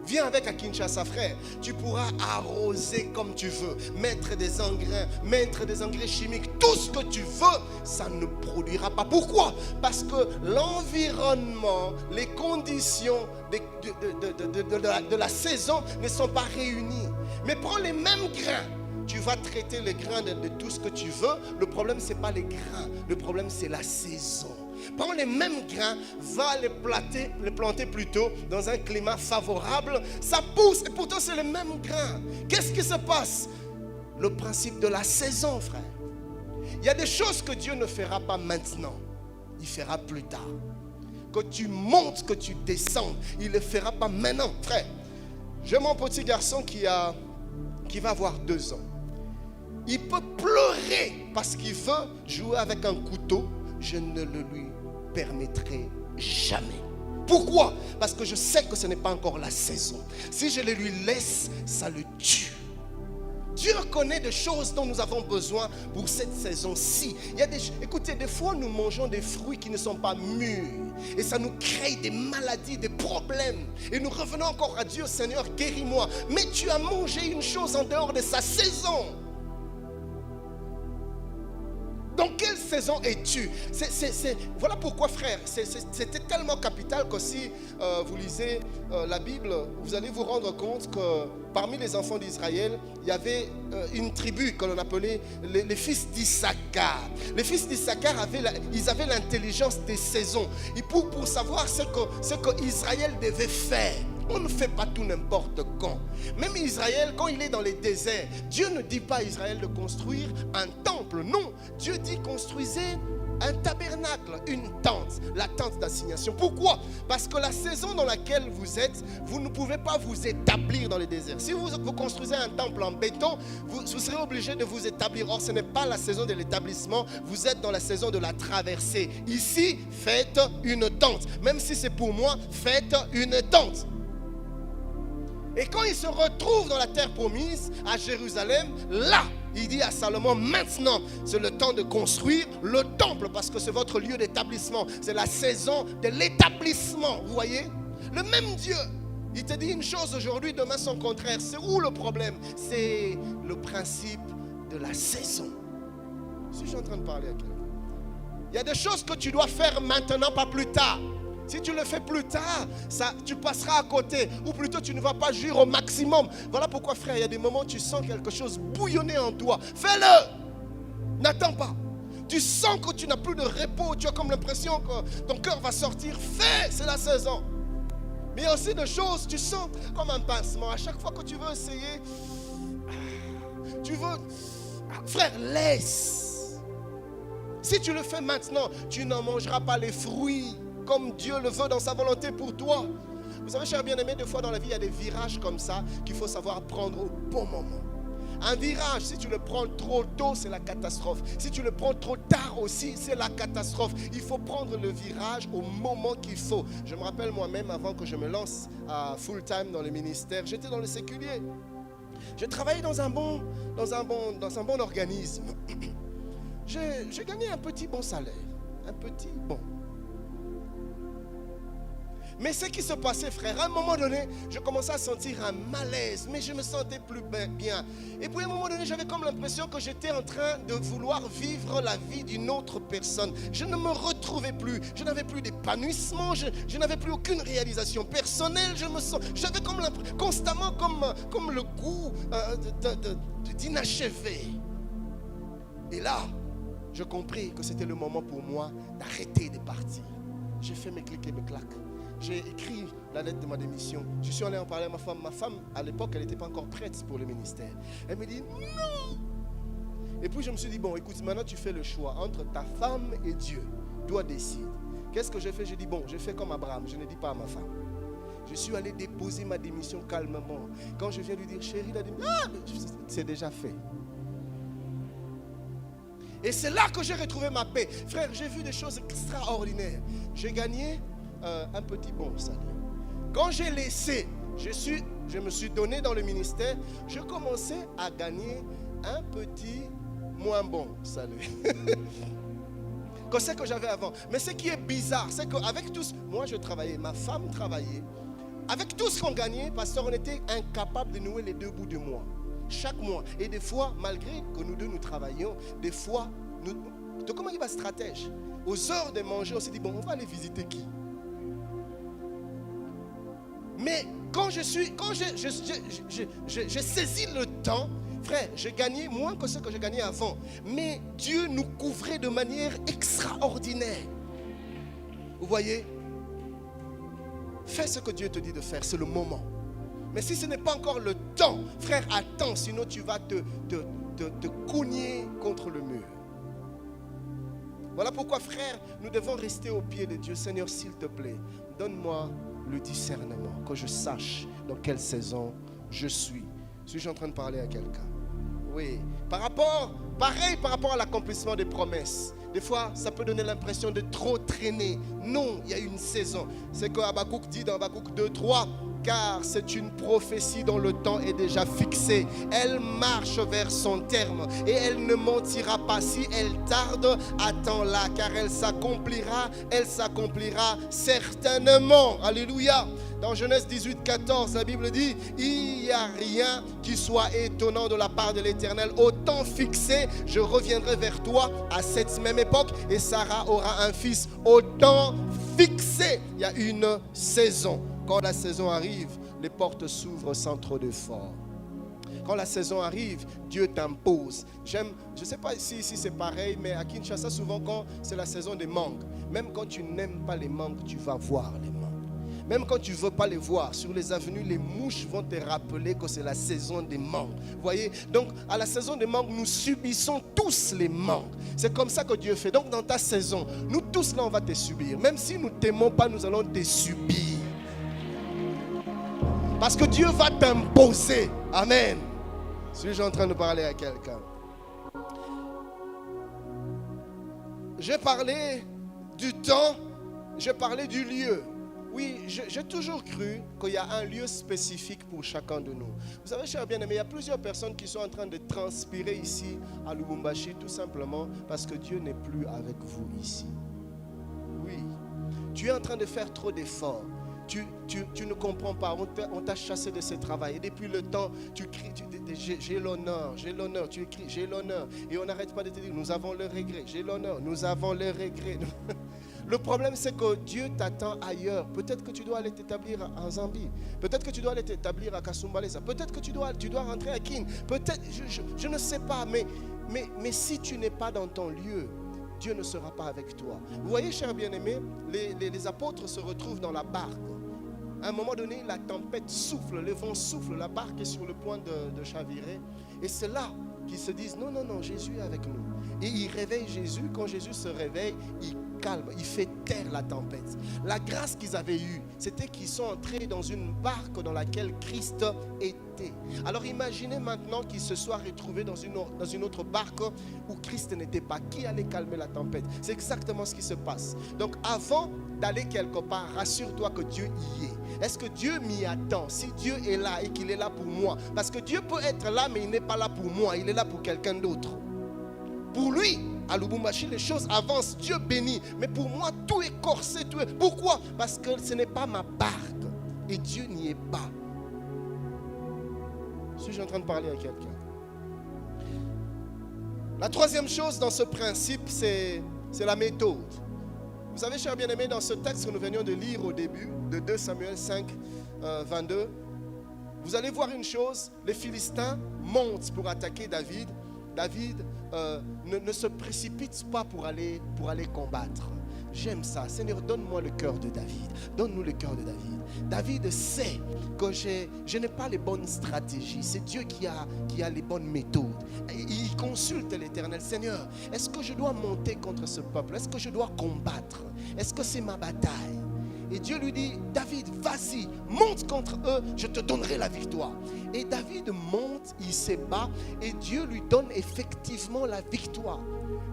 Viens avec à Kinshasa, frère. Tu pourras arroser comme tu veux, mettre des engrais chimiques, tout ce que tu veux, ça ne produira pas. Pourquoi? Parce que l'environnement, les conditions de la saison ne sont pas réunies. Mais prends les mêmes grains. Tu vas traiter les grains de tout ce que tu veux. Le problème, ce n'est pas les grains. Le problème, c'est la saison. Prends les mêmes grains, va les planter plutôt dans un climat favorable. Ça pousse et pourtant c'est les mêmes grains. Qu'est-ce qui se passe? Le principe de la saison, frère. Il y a des choses que Dieu ne fera pas maintenant. Il fera plus tard. Que tu montes, que tu descendes, il ne le fera pas maintenant, frère. J'ai mon petit garçon qui va avoir 2 ans. Il peut pleurer parce qu'il veut jouer avec un couteau. Je ne le lui permettrai jamais. Pourquoi? Parce que je sais que ce n'est pas encore la saison. Si je le lui laisse, ça le tue. Dieu connaît des choses dont nous avons besoin pour cette saison-ci. Écoutez, des fois nous mangeons des fruits qui ne sont pas mûrs. Et ça nous crée des maladies, des problèmes. Et nous revenons encore à Dieu, Seigneur, guéris-moi. Mais tu as mangé une chose en dehors de sa saison. Dans quelle saison es-tu? Voilà pourquoi, frère, c'était tellement capital que si vous lisez la Bible, vous allez vous rendre compte que parmi les enfants d'Israël, il y avait une tribu que l'on appelait les fils d'Issachar. Les fils d'Issachar ils avaient l'intelligence des saisons. Et pour savoir ce que Israël devait faire. On ne fait pas tout n'importe quand. Même Israël, quand il est dans les déserts, Dieu ne dit pas à Israël de construire un temple. Non, Dieu dit construisez un tabernacle, une tente, la tente d'assignation. Pourquoi? Parce que la saison dans laquelle vous êtes, vous ne pouvez pas vous établir dans les déserts. Si vous construisez un temple en béton, vous serez obligé de vous établir. Or, ce n'est pas la saison de l'établissement, vous êtes dans la saison de la traversée. Ici, faites une tente. Même si c'est pour moi, faites une tente. Et quand il se retrouve dans la terre promise, à Jérusalem, là, il dit à Salomon, maintenant, c'est le temps de construire le temple, parce que c'est votre lieu d'établissement. C'est la saison de l'établissement, vous voyez? Le même Dieu, il te dit une chose aujourd'hui, demain son contraire. C'est où le problème? C'est le principe de la saison. Si je suis en train de parler à quelqu'un, il y a des choses que tu dois faire maintenant, pas plus tard. Si tu le fais plus tard, tu passeras à côté. Ou plutôt, tu ne vas pas jouir au maximum. Voilà pourquoi, frère, il y a des moments où tu sens quelque chose bouillonner en toi. Fais-le. N'attends pas. Tu sens que tu n'as plus de repos. Tu as comme l'impression que ton cœur va sortir. Fais, c'est la saison. Mais il y a aussi des choses, tu sens comme un pincement. À chaque fois que tu veux essayer, frère, laisse. Si tu le fais maintenant, tu n'en mangeras pas les fruits comme Dieu le veut dans sa volonté pour toi. Vous savez, chers bien-aimés, des fois dans la vie, il y a des virages comme ça qu'il faut savoir prendre au bon moment. Un virage, si tu le prends trop tôt, c'est la catastrophe. Si tu le prends trop tard aussi, c'est la catastrophe. Il faut prendre le virage au moment qu'il faut. Je me rappelle moi-même, avant que je me lance à full-time dans le ministère, j'étais dans le séculier. Je travaillais dans un bon organisme. J'ai gagné un petit bon salaire. Un petit bon. Mais ce qui se passait, frère, à un moment donné, je commençais à sentir un malaise, mais je me sentais plus bien. Et puis à un moment donné, j'avais comme l'impression que j'étais en train de vouloir vivre la vie d'une autre personne. Je ne me retrouvais plus, je n'avais plus d'épanouissement, je n'avais plus aucune réalisation personnelle. J'avais comme constamment comme le goût d'inachevé. Et là, je compris que c'était le moment pour moi d'arrêter de partir. J'ai fait mes clics et mes claques. J'ai écrit la lettre de ma démission. Je suis allé en parler à ma femme. Ma femme, à l'époque, elle n'était pas encore prête pour le ministère. Elle me dit non. Et puis je me suis dit, bon, écoute, maintenant tu fais le choix entre ta femme et Dieu. Toi décide. Qu'est-ce que j'ai fait? J'ai dit, bon, j'ai fait comme Abraham. Je ne dis pas à ma femme. Je suis allé déposer ma démission calmement. Quand je viens lui dire, chérie, la démission, c'est déjà fait. Et c'est là que j'ai retrouvé ma paix. Frère, j'ai vu des choses extraordinaires. J'ai gagné un petit bon salaire. Quand j'ai laissé, je me suis donné dans le ministère, je commençais à gagner un petit moins bon salaire que ce que j'avais avant. Mais ce qui est bizarre, c'est qu'avec tous, moi je travaillais, ma femme travaillait, avec tout ce qu'on gagnait, pasteur, on était incapable de nouer les deux bouts du mois. Chaque mois. Et des fois, malgré que nous deux nous travaillions, des fois, comment il va stratège? Aux heures de manger, on s'est dit, bon, on va aller visiter qui? Mais quand j'ai saisi le temps, frère, j'ai gagné moins que ce que j'ai gagné avant. Mais Dieu nous couvrait de manière extraordinaire. Vous voyez? Fais ce que Dieu te dit de faire, c'est le moment. Mais si ce n'est pas encore le temps, frère, attends, sinon tu vas te cogner contre le mur. Voilà pourquoi, frère, nous devons rester au pied de Dieu. Seigneur, s'il te plaît, donne-moi le discernement, que je sache dans quelle saison je suis. Suis-je en train de parler à quelqu'un? Oui. Pareil par rapport à l'accomplissement des promesses. Des fois, ça peut donner l'impression de trop traîner. Non, il y a une saison. C'est que Habakkuk dit dans Habakkuk 2:3, car c'est une prophétie dont le temps est déjà fixé. Elle marche vers son terme et elle ne mentira pas. Si elle tarde, attends-la, car elle s'accomplira certainement. Alléluia. Dans Genèse 18:14, la Bible dit, il n'y a rien qui soit étonnant de la part de l'Éternel. Au temps fixé, je reviendrai vers toi à cette même époque et Sarah aura un fils. Au temps fixé, il y a une saison. Quand la saison arrive, les portes s'ouvrent sans trop d'efforts. Quand la saison arrive, Dieu t'impose. Je ne sais pas si c'est pareil, mais à Kinshasa, souvent quand c'est la saison des mangues, même quand tu n'aimes pas les mangues, tu vas voir les mangues. Même quand tu ne veux pas les voir, sur les avenues, les mouches vont te rappeler que c'est la saison des mangues. Vous voyez? Donc, à la saison des mangues, nous subissons tous les mangues. C'est comme ça que Dieu fait. Donc, dans ta saison, nous tous là, on va te subir. Même si nous ne t'aimons pas, nous allons te subir. Parce que Dieu va t'imposer. Amen. Suis-je en train de parler à quelqu'un? J'ai parlé du temps, j'ai parlé du lieu. Oui, j'ai toujours cru qu'il y a un lieu spécifique pour chacun de nous. Vous savez, chers bien-aimés, il y a plusieurs personnes qui sont en train de transpirer ici à Lubumbashi, tout simplement parce que Dieu n'est plus avec vous ici. Oui, tu es en train de faire trop d'efforts. Tu ne comprends pas, on t'a chassé de ce travail. Et depuis le temps, tu cries, j'ai l'honneur, tu écris, j'ai l'honneur. Et on n'arrête pas de te dire, nous avons le regret, j'ai l'honneur, nous avons le regret. Le problème, c'est que Dieu t'attend ailleurs. Peut-être que tu dois aller t'établir en Zambie. Peut-être que tu dois aller t'établir à Kasumbalesa. Peut-être que tu dois rentrer à Kin. Peut-être, je ne sais pas, mais si tu n'es pas dans ton lieu, Dieu ne sera pas avec toi. Vous voyez, chers bien-aimés, les apôtres se retrouvent dans la barque. À un moment donné, la tempête souffle, le vent souffle, la barque est sur le point de chavirer. Et c'est là qu'ils se disent, non, Jésus est avec nous. Et ils réveillent Jésus. Quand Jésus se réveille, il calme, il fait taire la tempête. La grâce qu'ils avaient eue, c'était qu'ils sont entrés dans une barque dans laquelle Christ était. Alors imaginez maintenant qu'ils se soient retrouvés dans une autre barque où Christ n'était pas. Qui allait calmer la tempête? C'est exactement ce qui se passe. Donc avant d'aller quelque part, rassure-toi que Dieu y est. Est-ce que Dieu m'y attend? Si Dieu est là et qu'il est là pour moi, parce que Dieu peut être là mais il n'est pas là pour moi, il est là pour quelqu'un d'autre. Pour lui, à Lubumbashi, les choses avancent, Dieu bénit. Mais pour moi, tout est corsé. Pourquoi? Parce que ce n'est pas ma barque. Et Dieu n'y est pas. Suis-je en train de parler à quelqu'un? La troisième chose dans ce principe, c'est la méthode. Vous savez, chers bien-aimés, dans ce texte que nous venions de lire au début, de 2 Samuel 5, 22, vous allez voir une chose, les Philistins montent pour attaquer David. David ne se précipite pas pour aller combattre. J'aime ça. Seigneur, donne-moi le cœur de David. Donne-nous le cœur de David. David sait que je n'ai pas les bonnes stratégies. C'est Dieu qui a les bonnes méthodes. Il consulte l'Éternel. Seigneur, est-ce que je dois monter contre ce peuple? Est-ce que je dois combattre? Est-ce que c'est ma bataille? Et Dieu lui dit, David, vas-y, monte contre eux, je te donnerai la victoire. Et David monte, il se bat, et Dieu lui donne effectivement la victoire.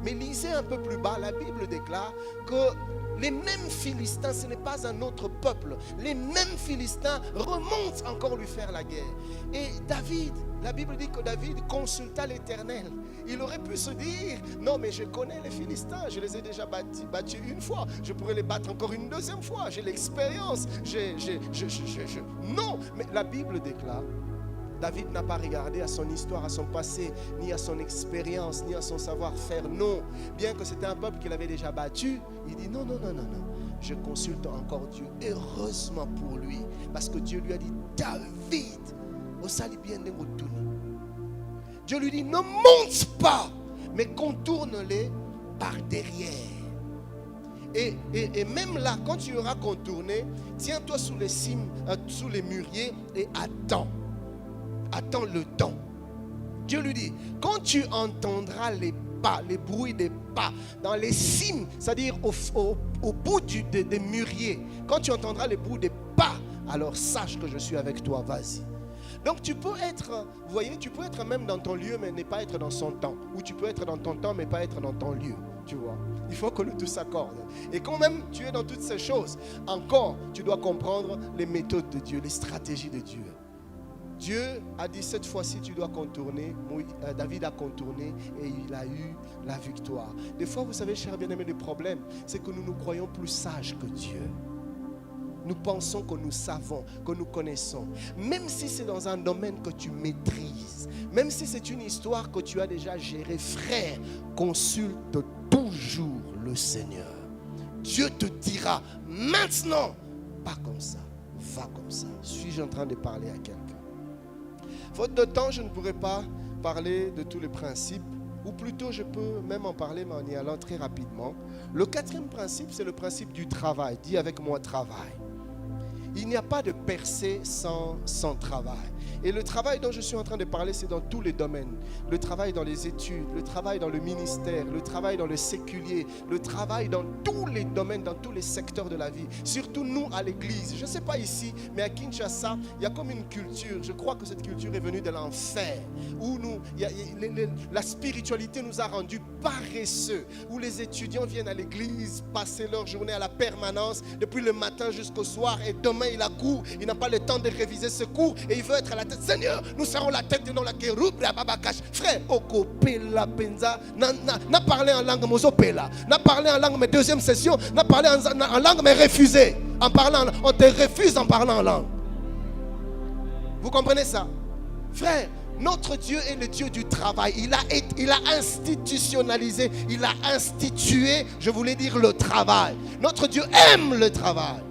Mais lisez un peu plus bas, la Bible déclare que les mêmes Philistins, ce n'est pas un autre peuple. Les mêmes Philistins remontent encore lui faire la guerre. Et David, la Bible dit que David consulta l'Éternel. Il aurait pu se dire, non mais je connais les Philistins, je les ai déjà battus une fois, je pourrais les battre encore une deuxième fois, j'ai l'expérience. Non, mais la Bible déclare, David n'a pas regardé à son histoire, à son passé, ni à son expérience, ni à son savoir-faire. Non, bien que c'était un peuple qu'il avait déjà battu, il dit non. Je consulte encore Dieu. Heureusement pour lui, parce que Dieu lui a dit, David, au sali bien de Moutuni. Dieu lui dit, ne monte pas, mais contourne-les par derrière. Et même là, quand tu auras contourné, tiens-toi sous les cimes, sous les mûriers et attends. Attends le temps. Dieu lui dit, quand tu entendras les pas, les bruits des pas dans les cimes, c'est-à-dire au bout des mûriers, quand tu entendras les bruits des pas, alors sache que je suis avec toi, vas-y. Donc tu peux être, vous voyez, tu peux être même dans ton lieu mais ne pas être dans son temps. Ou tu peux être dans ton temps mais pas être dans ton lieu. Tu vois, il faut que le tout s'accorde. Et quand même tu es dans toutes ces choses, encore tu dois comprendre les méthodes de Dieu, les stratégies de Dieu. Dieu a dit cette fois-ci tu dois contourner. David a contourné et il a eu la victoire. Des fois vous savez chers bien-aimés, le problème c'est que nous nous croyons plus sages que Dieu. Nous pensons que nous savons, que nous connaissons. Même si c'est dans un domaine que tu maîtrises, même si c'est une histoire que tu as déjà gérée, frère, consulte toujours le Seigneur. Dieu te dira maintenant, pas comme ça, va comme ça. Suis-je en train de parler à quelqu'un? Faute de temps, je ne pourrai pas parler de tous les principes, ou plutôt je peux même en parler, mais en y allant très rapidement. Le quatrième principe, c'est le principe du travail. Dis avec moi travail. Il n'y a pas de percée sans travail. Et le travail dont je suis en train de parler, c'est dans tous les domaines. Le travail dans les études, le travail dans le ministère, le travail dans le séculier, le travail dans tous les domaines, dans tous les secteurs de la vie. Surtout nous à l'église. Je ne sais pas ici, mais à Kinshasa, il y a comme une culture. Je crois que cette culture est venue de l'enfer. Où la spiritualité nous a rendus paresseux. Où les étudiants viennent à l'église, passer leur journée à la permanence, depuis le matin jusqu'au soir. Et demain, il a cours. Il n'a pas le temps de réviser ce cours. Et il veut être à la tête. Seigneur, nous serons la tête de la kéroubre à Babakash. Frère, Okopela Benza, n'a parlé en langue Mozopela, n'a parlé en langue, mais deuxième session, n'a parlé en langue, mais refusé. En parlant, on te refuse en parlant en langue. Vous comprenez ça? Frère, notre Dieu est le Dieu du travail. Il a institutionnalisé, il a institué, je voulais dire, le travail. Notre Dieu aime le travail.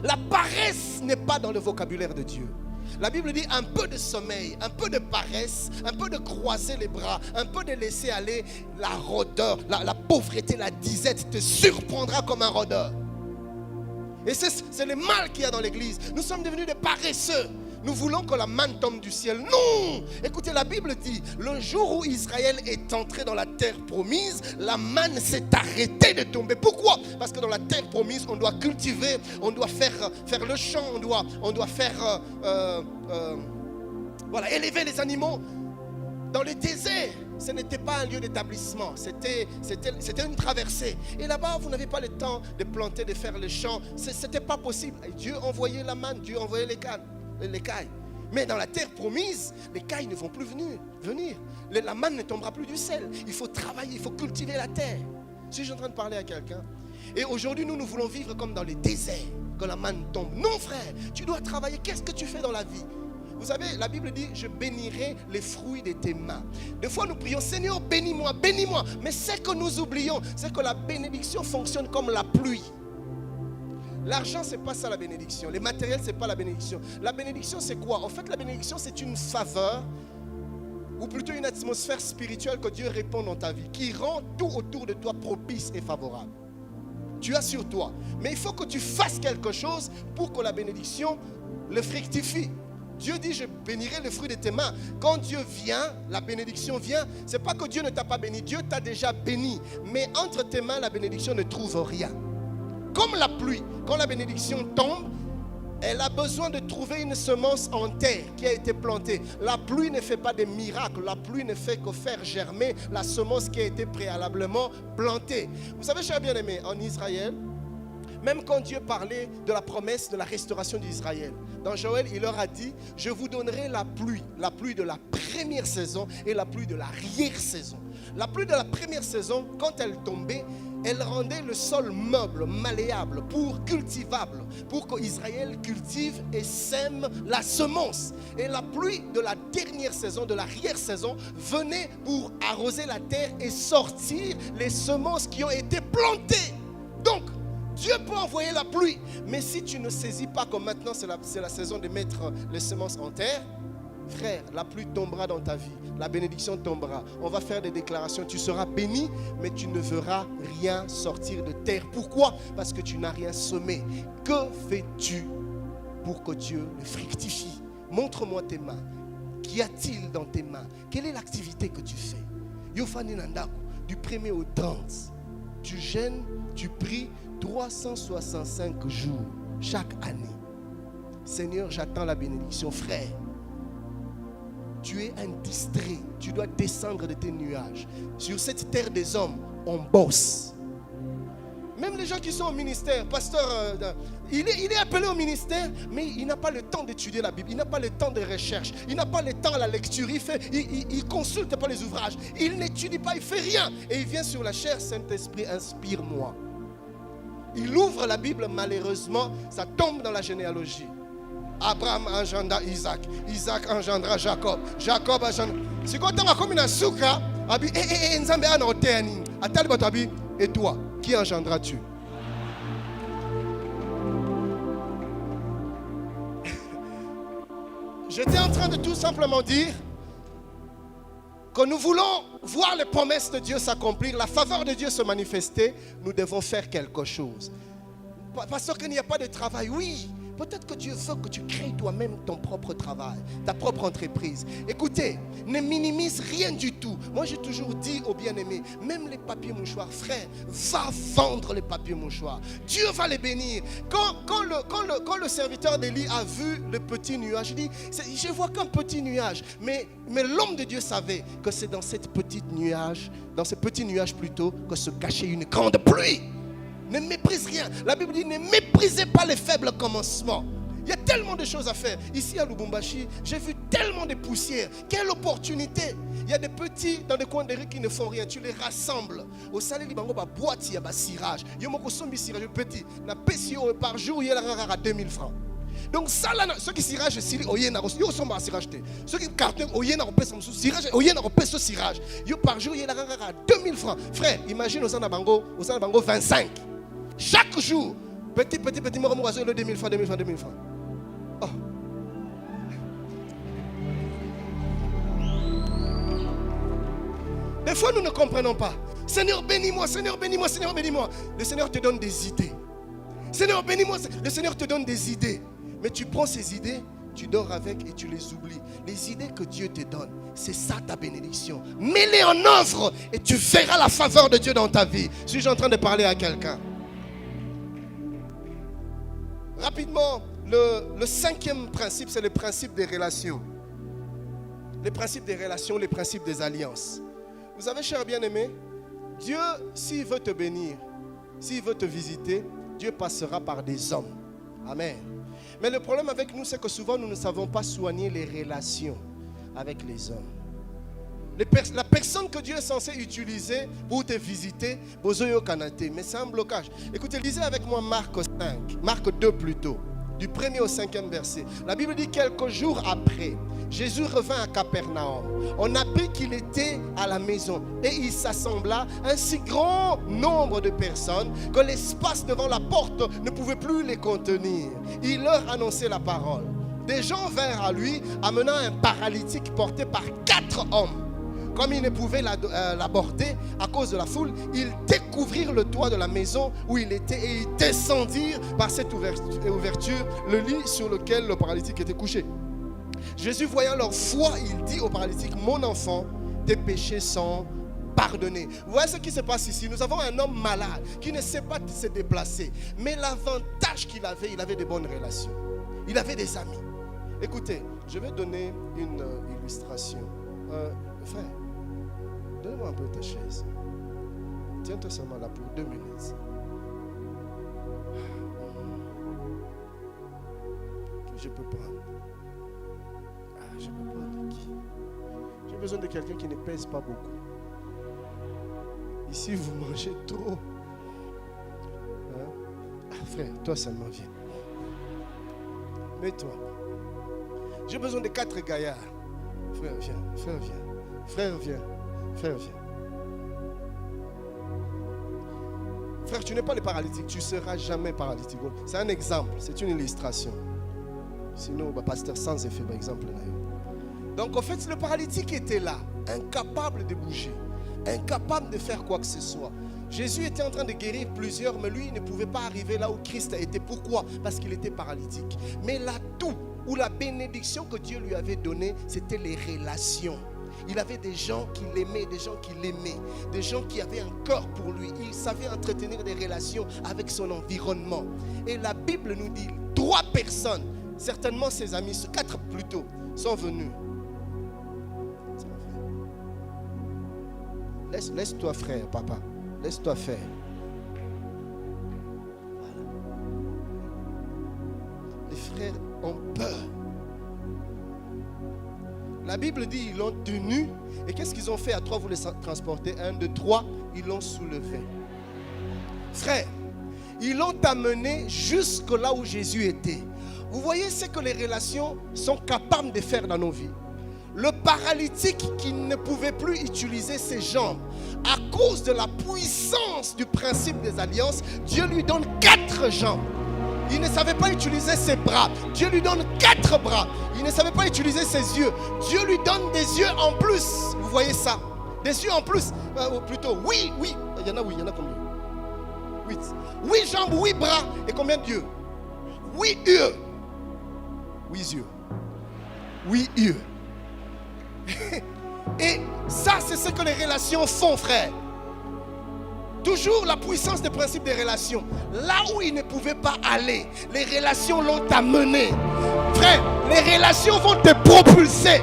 La paresse n'est pas dans le vocabulaire de Dieu. La Bible dit un peu de sommeil, un peu de paresse, un peu de croiser les bras, un peu de laisser aller la rôdeur, la pauvreté, la disette te surprendra comme un rôdeur. Et c'est le mal qu'il y a dans l'église. Nous sommes devenus des paresseux. Nous voulons que la manne tombe du ciel. Non! Écoutez, la Bible dit, le jour où Israël est entré dans la terre promise, la manne s'est arrêtée de tomber. Pourquoi? Parce que dans la terre promise, on doit cultiver, on doit faire le champ, on doit faire, élever les animaux. Dans le désert, ce n'était pas un lieu d'établissement, c'était une traversée. Et là-bas, vous n'avez pas le temps de planter, de faire le champ. Ce n'était pas possible. Et Dieu envoyait la manne, Dieu envoyait les cailles. Mais dans la terre promise, les cailles ne vont plus venir. La manne ne tombera plus du ciel. Il faut travailler, il faut cultiver la terre. Suis-je en train de parler à quelqu'un? Et aujourd'hui, nous voulons vivre comme dans les déserts, que la manne tombe. Non, frère, tu dois travailler. Qu'est-ce que tu fais dans la vie? Vous savez, la Bible dit, je bénirai les fruits de tes mains. Des fois, nous prions, Seigneur, bénis-moi, bénis-moi. Mais ce que nous oublions, c'est que la bénédiction fonctionne comme la pluie. L'argent, ce n'est pas ça la bénédiction. Les matériels, ce n'est pas la bénédiction. La bénédiction, c'est quoi? En fait, la bénédiction, c'est une faveur, ou plutôt une atmosphère spirituelle que Dieu répand dans ta vie, qui rend tout autour de toi propice et favorable. Tu as sur toi. Mais il faut que tu fasses quelque chose pour que la bénédiction le fructifie. Dieu dit, je bénirai le fruit de tes mains. Quand Dieu vient, la bénédiction vient. Ce n'est pas que Dieu ne t'a pas béni. Dieu t'a déjà béni. Mais entre tes mains, la bénédiction ne trouve rien. Comme la pluie, quand la bénédiction tombe, elle a besoin de trouver une semence en terre qui a été plantée. La pluie ne fait pas de miracles. La pluie ne fait que faire germer la semence qui a été préalablement plantée. Vous savez, chers bien-aimés, en Israël, même quand Dieu parlait de la promesse de la restauration d'Israël, dans Joël, il leur a dit, je vous donnerai la pluie de la première saison et la pluie de l'arrière-saison. La pluie de la première saison, quand elle tombait, elle rendait le sol meuble, malléable, cultivable, pour qu'Israël cultive et sème la semence. Et la pluie de la dernière saison, de l'arrière-saison, venait pour arroser la terre et sortir les semences qui ont été plantées. Donc, Dieu peut envoyer la pluie, mais si tu ne saisis pas que maintenant c'est la saison de mettre les semences en terre, frère, la pluie tombera dans ta vie, la bénédiction tombera. On va faire des déclarations, tu seras béni, mais tu ne verras rien sortir de terre. Pourquoi? Parce que tu n'as rien semé. Que fais-tu pour que Dieu le fructifie? Montre-moi tes mains. Qu'y a-t-il dans tes mains? Quelle est l'activité que tu fais? Yofani Nandaku, du 1er au 30, tu jeûnes, tu pries 365 jours chaque année. Seigneur, j'attends la bénédiction. Frère, tu es un distrait. Tu dois descendre de tes nuages. Sur cette terre des hommes, on bosse. Même les gens qui sont au ministère, pasteur, il est appelé au ministère, mais il n'a pas le temps d'étudier la Bible, il n'a pas le temps de recherche, il n'a pas le temps à la lecture, il consulte pas les ouvrages, il n'étudie pas, il fait rien. Et il vient sur la chair, Saint-Esprit, inspire-moi. Il ouvre la Bible, malheureusement, ça tombe dans la généalogie. Abraham engendra Isaac, Isaac engendra Jacob, Jacob engendra... Si quand on a comme une souka, et toi, qui engendras-tu? J'étais en train de tout simplement dire que nous voulons voir les promesses de Dieu s'accomplir, la faveur de Dieu se manifester, nous devons faire quelque chose. Parce qu'il n'y a pas de travail, oui. Peut-être que Dieu veut que tu crées toi-même ton propre travail, ta propre entreprise. Écoutez, ne minimise rien du tout. Moi, j'ai toujours dit aux bien-aimés, même les papiers mouchoirs, frère, va vendre les papiers mouchoirs. Dieu va les bénir. Quand le serviteur d'Élie a vu le petit nuage, il dit, je vois qu'un petit nuage. Mais l'homme de Dieu savait que c'est dans ce petit nuage plutôt, que se cachait une grande pluie. Ne méprise rien. La Bible dit, ne méprisez pas les faibles commencements. Il y a tellement de choses à faire. Ici à Lubumbashi, j'ai vu tellement de poussières. Quelle opportunité. Il y a des petits dans des coins de rue qui ne font rien. Tu les rassembles. Au salé, il y a une boîte, il y a un cirage. Il y a un cirage petit. Par jour, il y a 2000 francs. Donc ça là, ceux qui cirage, ceux qui cartonnent, cirage. Par jour, il y a 2000 francs. Frère, imagine au Bango 25. Chaque jour, petit, moi, 2000 francs. Oh. Des fois, nous ne comprenons pas. Seigneur, bénis-moi, Seigneur, bénis-moi, Seigneur, bénis-moi. Le Seigneur te donne des idées. Seigneur, bénis-moi. Le Seigneur te donne des idées. Mais tu prends ces idées, tu dors avec et tu les oublies. Les idées que Dieu te donne, c'est ça ta bénédiction. Mets-les en œuvre et tu verras la faveur de Dieu dans ta vie. Suis-je en train de parler à quelqu'un? Rapidement, le cinquième principe, c'est le principe des relations. Les principes des relations, les principes des alliances. Vous savez, cher bien-aimé, Dieu, s'il veut te bénir, s'il veut te visiter, Dieu passera par des hommes. Amen. Mais le problème avec nous, c'est que souvent, nous ne savons pas soigner les relations avec les hommes. La personne que Dieu est censé utiliser pour te visiter, mais c'est un blocage. Écoutez, lisez avec moi Marc 5, Marc 2 plutôt, du 1er au 5e verset. La Bible dit quelques jours après, Jésus revint à Capernaum. On apprit qu'il était à la maison et il s'assembla un si grand nombre de personnes que l'espace devant la porte ne pouvait plus les contenir. Il leur annonçait la parole. Des gens vinrent à lui amenant un paralytique porté par 4 hommes. Comme ils ne pouvaient l'aborder à cause de la foule, ils découvrirent le toit de la maison où il était et ils descendirent par cette ouverture le lit sur lequel le paralytique était couché. Jésus, voyant leur foi, il dit au paralytique, mon enfant, tes péchés sont pardonnés. Vous voyez ce qui se passe ici? Nous avons un homme malade qui ne sait pas se déplacer. Mais l'avantage qu'il avait, il avait de bonnes relations. Il avait des amis. Écoutez, je vais donner une illustration. Frère, donne-moi un peu ta chaise. Tiens-toi seulement là pour 2 minutes. Je peux prendre. Je peux prendre qui? J'ai besoin de quelqu'un qui ne pèse pas beaucoup. Ici, vous mangez trop. Frère, toi seulement viens. Mets-toi. J'ai besoin de 4 gaillards. Frère, viens. Frère, viens. Frère, viens. Frère, viens. Frère, tu n'es pas le paralytique. Tu ne seras jamais paralytique. C'est un exemple. C'est une illustration. Sinon, pasteur sans effet, par exemple. Donc, en fait, le paralytique était là, incapable de bouger, incapable de faire quoi que ce soit. Jésus était en train de guérir plusieurs, mais lui, il ne pouvait pas arriver là où Christ était. Pourquoi? Parce qu'il était paralytique. Mais l'atout ou la bénédiction que Dieu lui avait donnée, c'était les relations. Il avait des gens qui l'aimaient, des gens qui l'aimaient, des gens qui avaient un cœur pour lui. Il savait entretenir des relations avec son environnement. Et la Bible nous dit, 3 personnes, certainement ses amis, 4 plutôt, sont venus. Laisse-toi frère, papa. Laisse-toi faire. Voilà. Les frères ont peur. La Bible dit ils l'ont tenu. Et qu'est-ce qu'ils ont fait? À 3, vous les transportez. 1, 2, 3, ils l'ont soulevé. Frère, ils l'ont amené jusque là où Jésus était. Vous voyez ce que les relations sont capables de faire dans nos vies. Le paralytique qui ne pouvait plus utiliser ses jambes à cause de la puissance du principe des alliances, Dieu lui donne 4 jambes. Il ne savait pas utiliser ses bras. Dieu lui donne 4 bras. Il ne savait pas utiliser ses yeux. Dieu lui donne des yeux en plus. Vous voyez ça? Des yeux en plus. Ou plutôt, oui. Il y en a combien? 8. 8 jambes, 8 bras. Et combien d'yeux? 8 yeux. 8 yeux. 8 yeux. Et ça, c'est ce que les relations font, frère. Toujours la puissance des principes des relations. Là où ils ne pouvaient pas aller, les relations l'ont amené. Frère, les relations vont te propulser.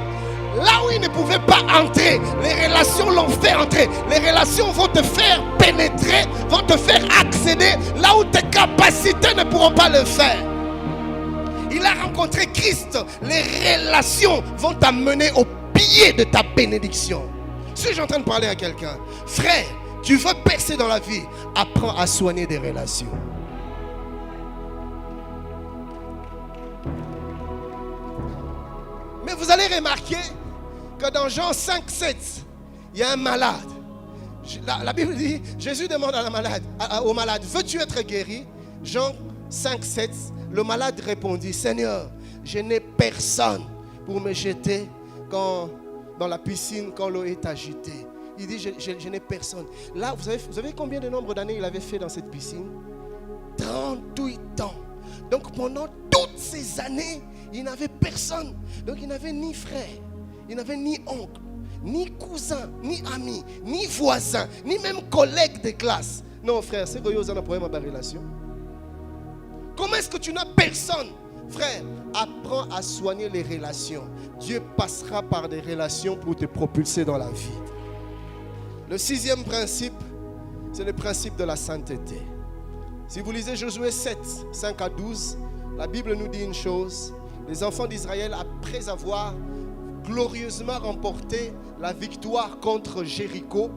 Là où ils ne pouvaient pas entrer, les relations l'ont fait entrer. Les relations vont te faire pénétrer, vont te faire accéder là où tes capacités ne pourront pas le faire. Il a rencontré Christ. Les relations vont t'amener au pied de ta bénédiction. Suis-je en train de parler à quelqu'un? Frère, tu veux percer dans la vie, apprends à soigner des relations. Mais vous allez remarquer que dans Jean 5, 7, il y a un malade. La Bible dit, Jésus demande à la malade, au malade, veux-tu être guéri? Jean 5, 7, le malade répondit, Seigneur, je n'ai personne pour me jeter dans la piscine quand l'eau est agitée. Il dit, je n'ai personne. Là, vous savez combien de nombre d'années il avait fait dans cette piscine? 38 ans. Donc pendant toutes ces années, il n'avait personne. Donc il n'avait ni frère, il n'avait ni oncle, ni cousin, ni ami, ni voisin, ni même collègue de classe. Non frère, c'est que vous avez un problème avec la relation. Comment est-ce que tu n'as personne? Frère, apprends à soigner les relations. Dieu passera par des relations pour te propulser dans la vie. Le 6e principe, c'est le principe de la sainteté. Si vous lisez Josué 7, 5 à 12, la Bible nous dit une chose. Les enfants d'Israël, après avoir glorieusement remporté la victoire contre Jéricho,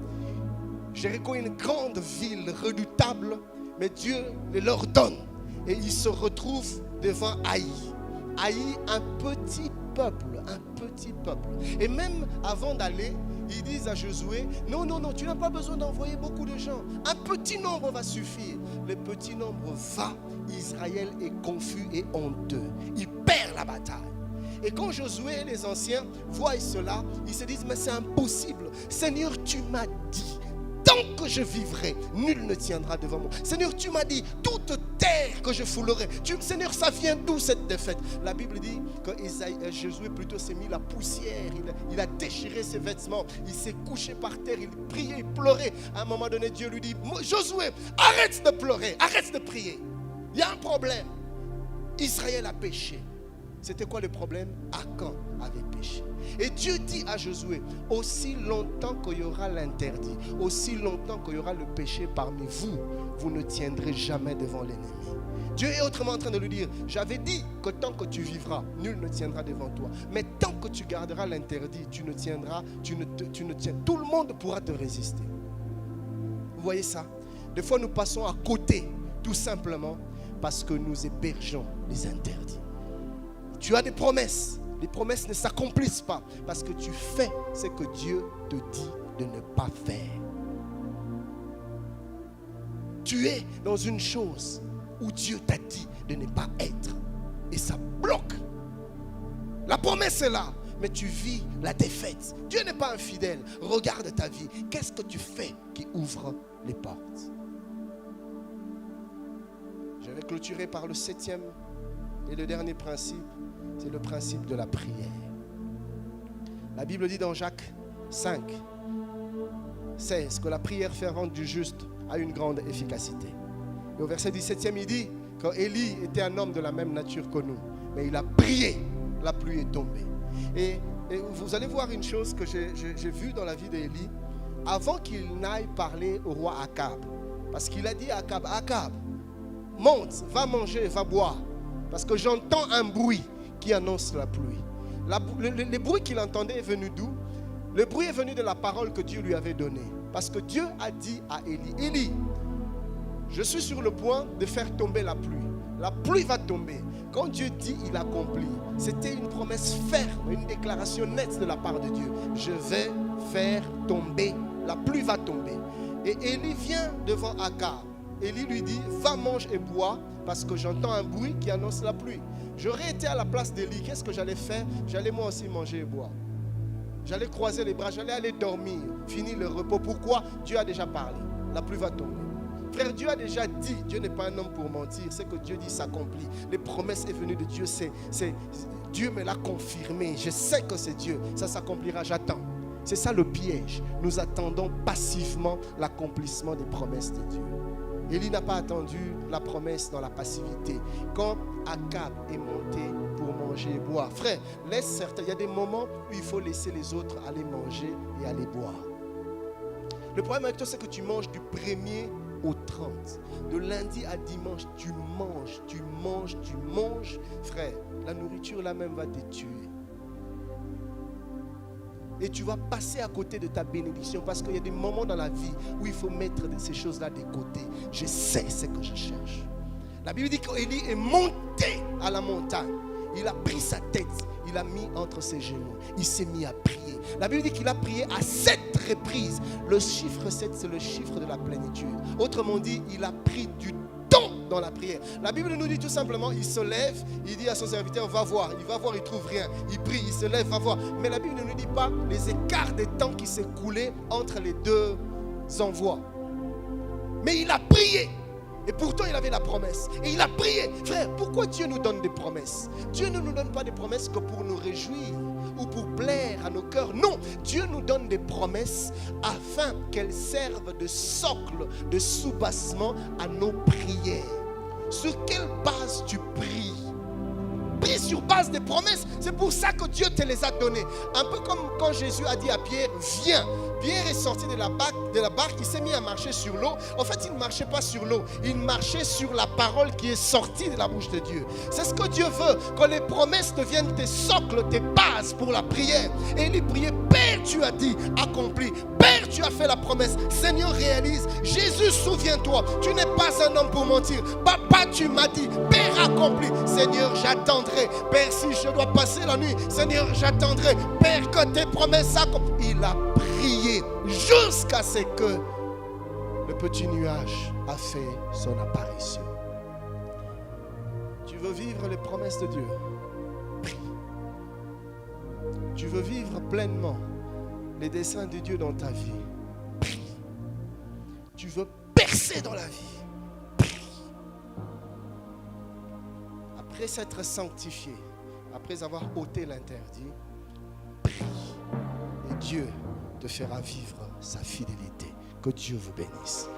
Jéricho est une grande ville redoutable, mais Dieu le leur donne. Et ils se retrouvent devant Haï. Haï, un petit peuple. Et même avant d'aller, ils disent à Josué, non, tu n'as pas besoin d'envoyer beaucoup de gens. Un petit nombre va suffire. Le petit nombre va, Israël est confus et honteux. Il perd la bataille. Et quand Josué et les anciens voient cela, ils se disent, mais c'est impossible. Seigneur, tu m'as dit, tant que je vivrai, nul ne tiendra devant moi. Seigneur, tu m'as dit, toute terre que je foulerai. Seigneur, ça vient d'où cette défaite? La Bible dit que Josué plutôt s'est mis la poussière. Il a déchiré ses vêtements. Il s'est couché par terre. Il priait, il pleurait. À un moment donné, Dieu lui dit, Josué, arrête de pleurer, arrête de prier. Il y a un problème. Israël a péché. C'était quoi le problème? Akan avait péché. Et Dieu dit à Josué, aussi longtemps qu'il y aura l'interdit, aussi longtemps qu'il y aura le péché parmi vous, vous ne tiendrez jamais devant l'ennemi. Dieu est autrement en train de lui dire, j'avais dit que tant que tu vivras, nul ne tiendra devant toi. Mais tant que tu garderas l'interdit, tu ne tiendras, tout le monde pourra te résister. Vous voyez ça? Des fois nous passons à côté, tout simplement parce que nous hébergeons les interdits. Tu as des promesses. Les promesses ne s'accomplissent pas parce que tu fais ce que Dieu te dit de ne pas faire. Tu es dans une chose où Dieu t'a dit de ne pas être. Et ça bloque. La promesse est là, mais tu vis la défaite. Dieu n'est pas infidèle. Regarde ta vie. Qu'est-ce que tu fais qui ouvre les portes? Je vais clôturer par le 7e et le dernier principe. C'est le principe de la prière. La Bible dit dans Jacques 5, 16 que la prière fervente du juste a une grande efficacité. Et au verset 17e, il dit qu'Élie était un homme de la même nature que nous. Mais il a prié, la pluie est tombée. Et vous allez voir une chose que j'ai vue dans la vie d'Élie. avant qu'il n'aille parler au roi Akab, parce qu'il a dit à Akab, Akab, monte, va manger, va boire, parce que j'entends un bruit qui annonce la pluie. Le bruit qu'il entendait est venu d'où? Le bruit est venu de la parole que Dieu lui avait donnée. Parce que Dieu a dit à Élie, Élie, je suis sur le point de faire tomber la pluie. La pluie va tomber. Quand Dieu dit, il accomplit. C'était une promesse ferme, une déclaration nette de la part de Dieu. Je vais faire tomber, la pluie va tomber. Et Élie vient devant Akab. Élie lui dit, va, mange et bois, parce que j'entends un bruit qui annonce la pluie. J'aurais été à la place d'Élie, qu'est-ce que j'allais faire? J'allais moi aussi manger et boire. J'allais croiser les bras, j'allais aller dormir, finir le repos. Pourquoi? Dieu a déjà parlé. La pluie va tomber. Frère, Dieu a déjà dit. Dieu n'est pas un homme pour mentir. Ce que Dieu dit s'accomplit. Les promesses est venues de Dieu. Dieu me l'a confirmé. Je sais que c'est Dieu. Ça s'accomplira, j'attends. C'est ça le piège. Nous attendons passivement l'accomplissement des promesses de Dieu. Élie n'a pas attendu la promesse dans la passivité. Quand Akab est monté pour manger et boire, frère, laisse certains. Il y a des moments où il faut laisser les autres aller manger et aller boire. Le problème avec toi, c'est que tu manges du 1er au 30. De lundi à dimanche, tu manges. Frère, la nourriture là même va te tuer. Et tu vas passer à côté de ta bénédiction parce qu'il y a des moments dans la vie où il faut mettre ces choses-là de côté. Je sais ce que je cherche. La Bible dit qu'Élie est monté à la montagne. Il a pris sa tête, il l'a mis entre ses genoux. Il s'est mis à prier. La Bible dit qu'il a prié à 7 reprises. Le chiffre 7, c'est le chiffre de la plénitude. Autrement dit, il a pris du temps dans la prière. La Bible nous dit tout simplement, il se lève, il dit à son serviteur, va voir. Il va voir, il ne trouve rien. Il prie, il se lève, va voir. Mais la Bible ne nous dit pas les écarts des temps qui s'écoulaient entre les deux envois. Mais il a prié. Et pourtant, il avait la promesse. Et il a prié. Frère, pourquoi Dieu nous donne des promesses? Dieu ne nous donne pas des promesses que pour nous réjouir ou pour plaire à nos cœurs. Non, Dieu nous donne des promesses afin qu'elles servent de socle, de soubassement à nos prières. Sur quelle base tu pries? Prie sur base des promesses. C'est pour ça que Dieu te les a données. Un peu comme quand Jésus a dit à Pierre, viens. Pierre est sorti de la barque, il s'est mis à marcher sur l'eau. En fait, il ne marchait pas sur l'eau, il marchait sur la parole qui est sortie de la bouche de Dieu. C'est ce que Dieu veut, que les promesses deviennent tes socles, tes bases pour la prière. Et il priait, Père, tu as dit, accompli. Père, tu as fait la promesse. Seigneur, réalise. Jésus, souviens-toi, tu n'es pas un homme pour mentir. Papa, tu m'as dit, Père, accompli. Seigneur, j'attendrai. Père, si je dois passer la nuit, Seigneur, j'attendrai. Père, que tes promesses s'accomplissent. Il a prié jusqu'à ce que le petit nuage a fait son apparition. Tu veux vivre les promesses de Dieu? Prie. Tu veux vivre pleinement les desseins de Dieu dans ta vie? Prie. Tu veux percer dans la vie? Prie. Après s'être sanctifié, après avoir ôté l'interdit, prie. Et Dieu te fera vivre sa fidélité. Que Dieu vous bénisse.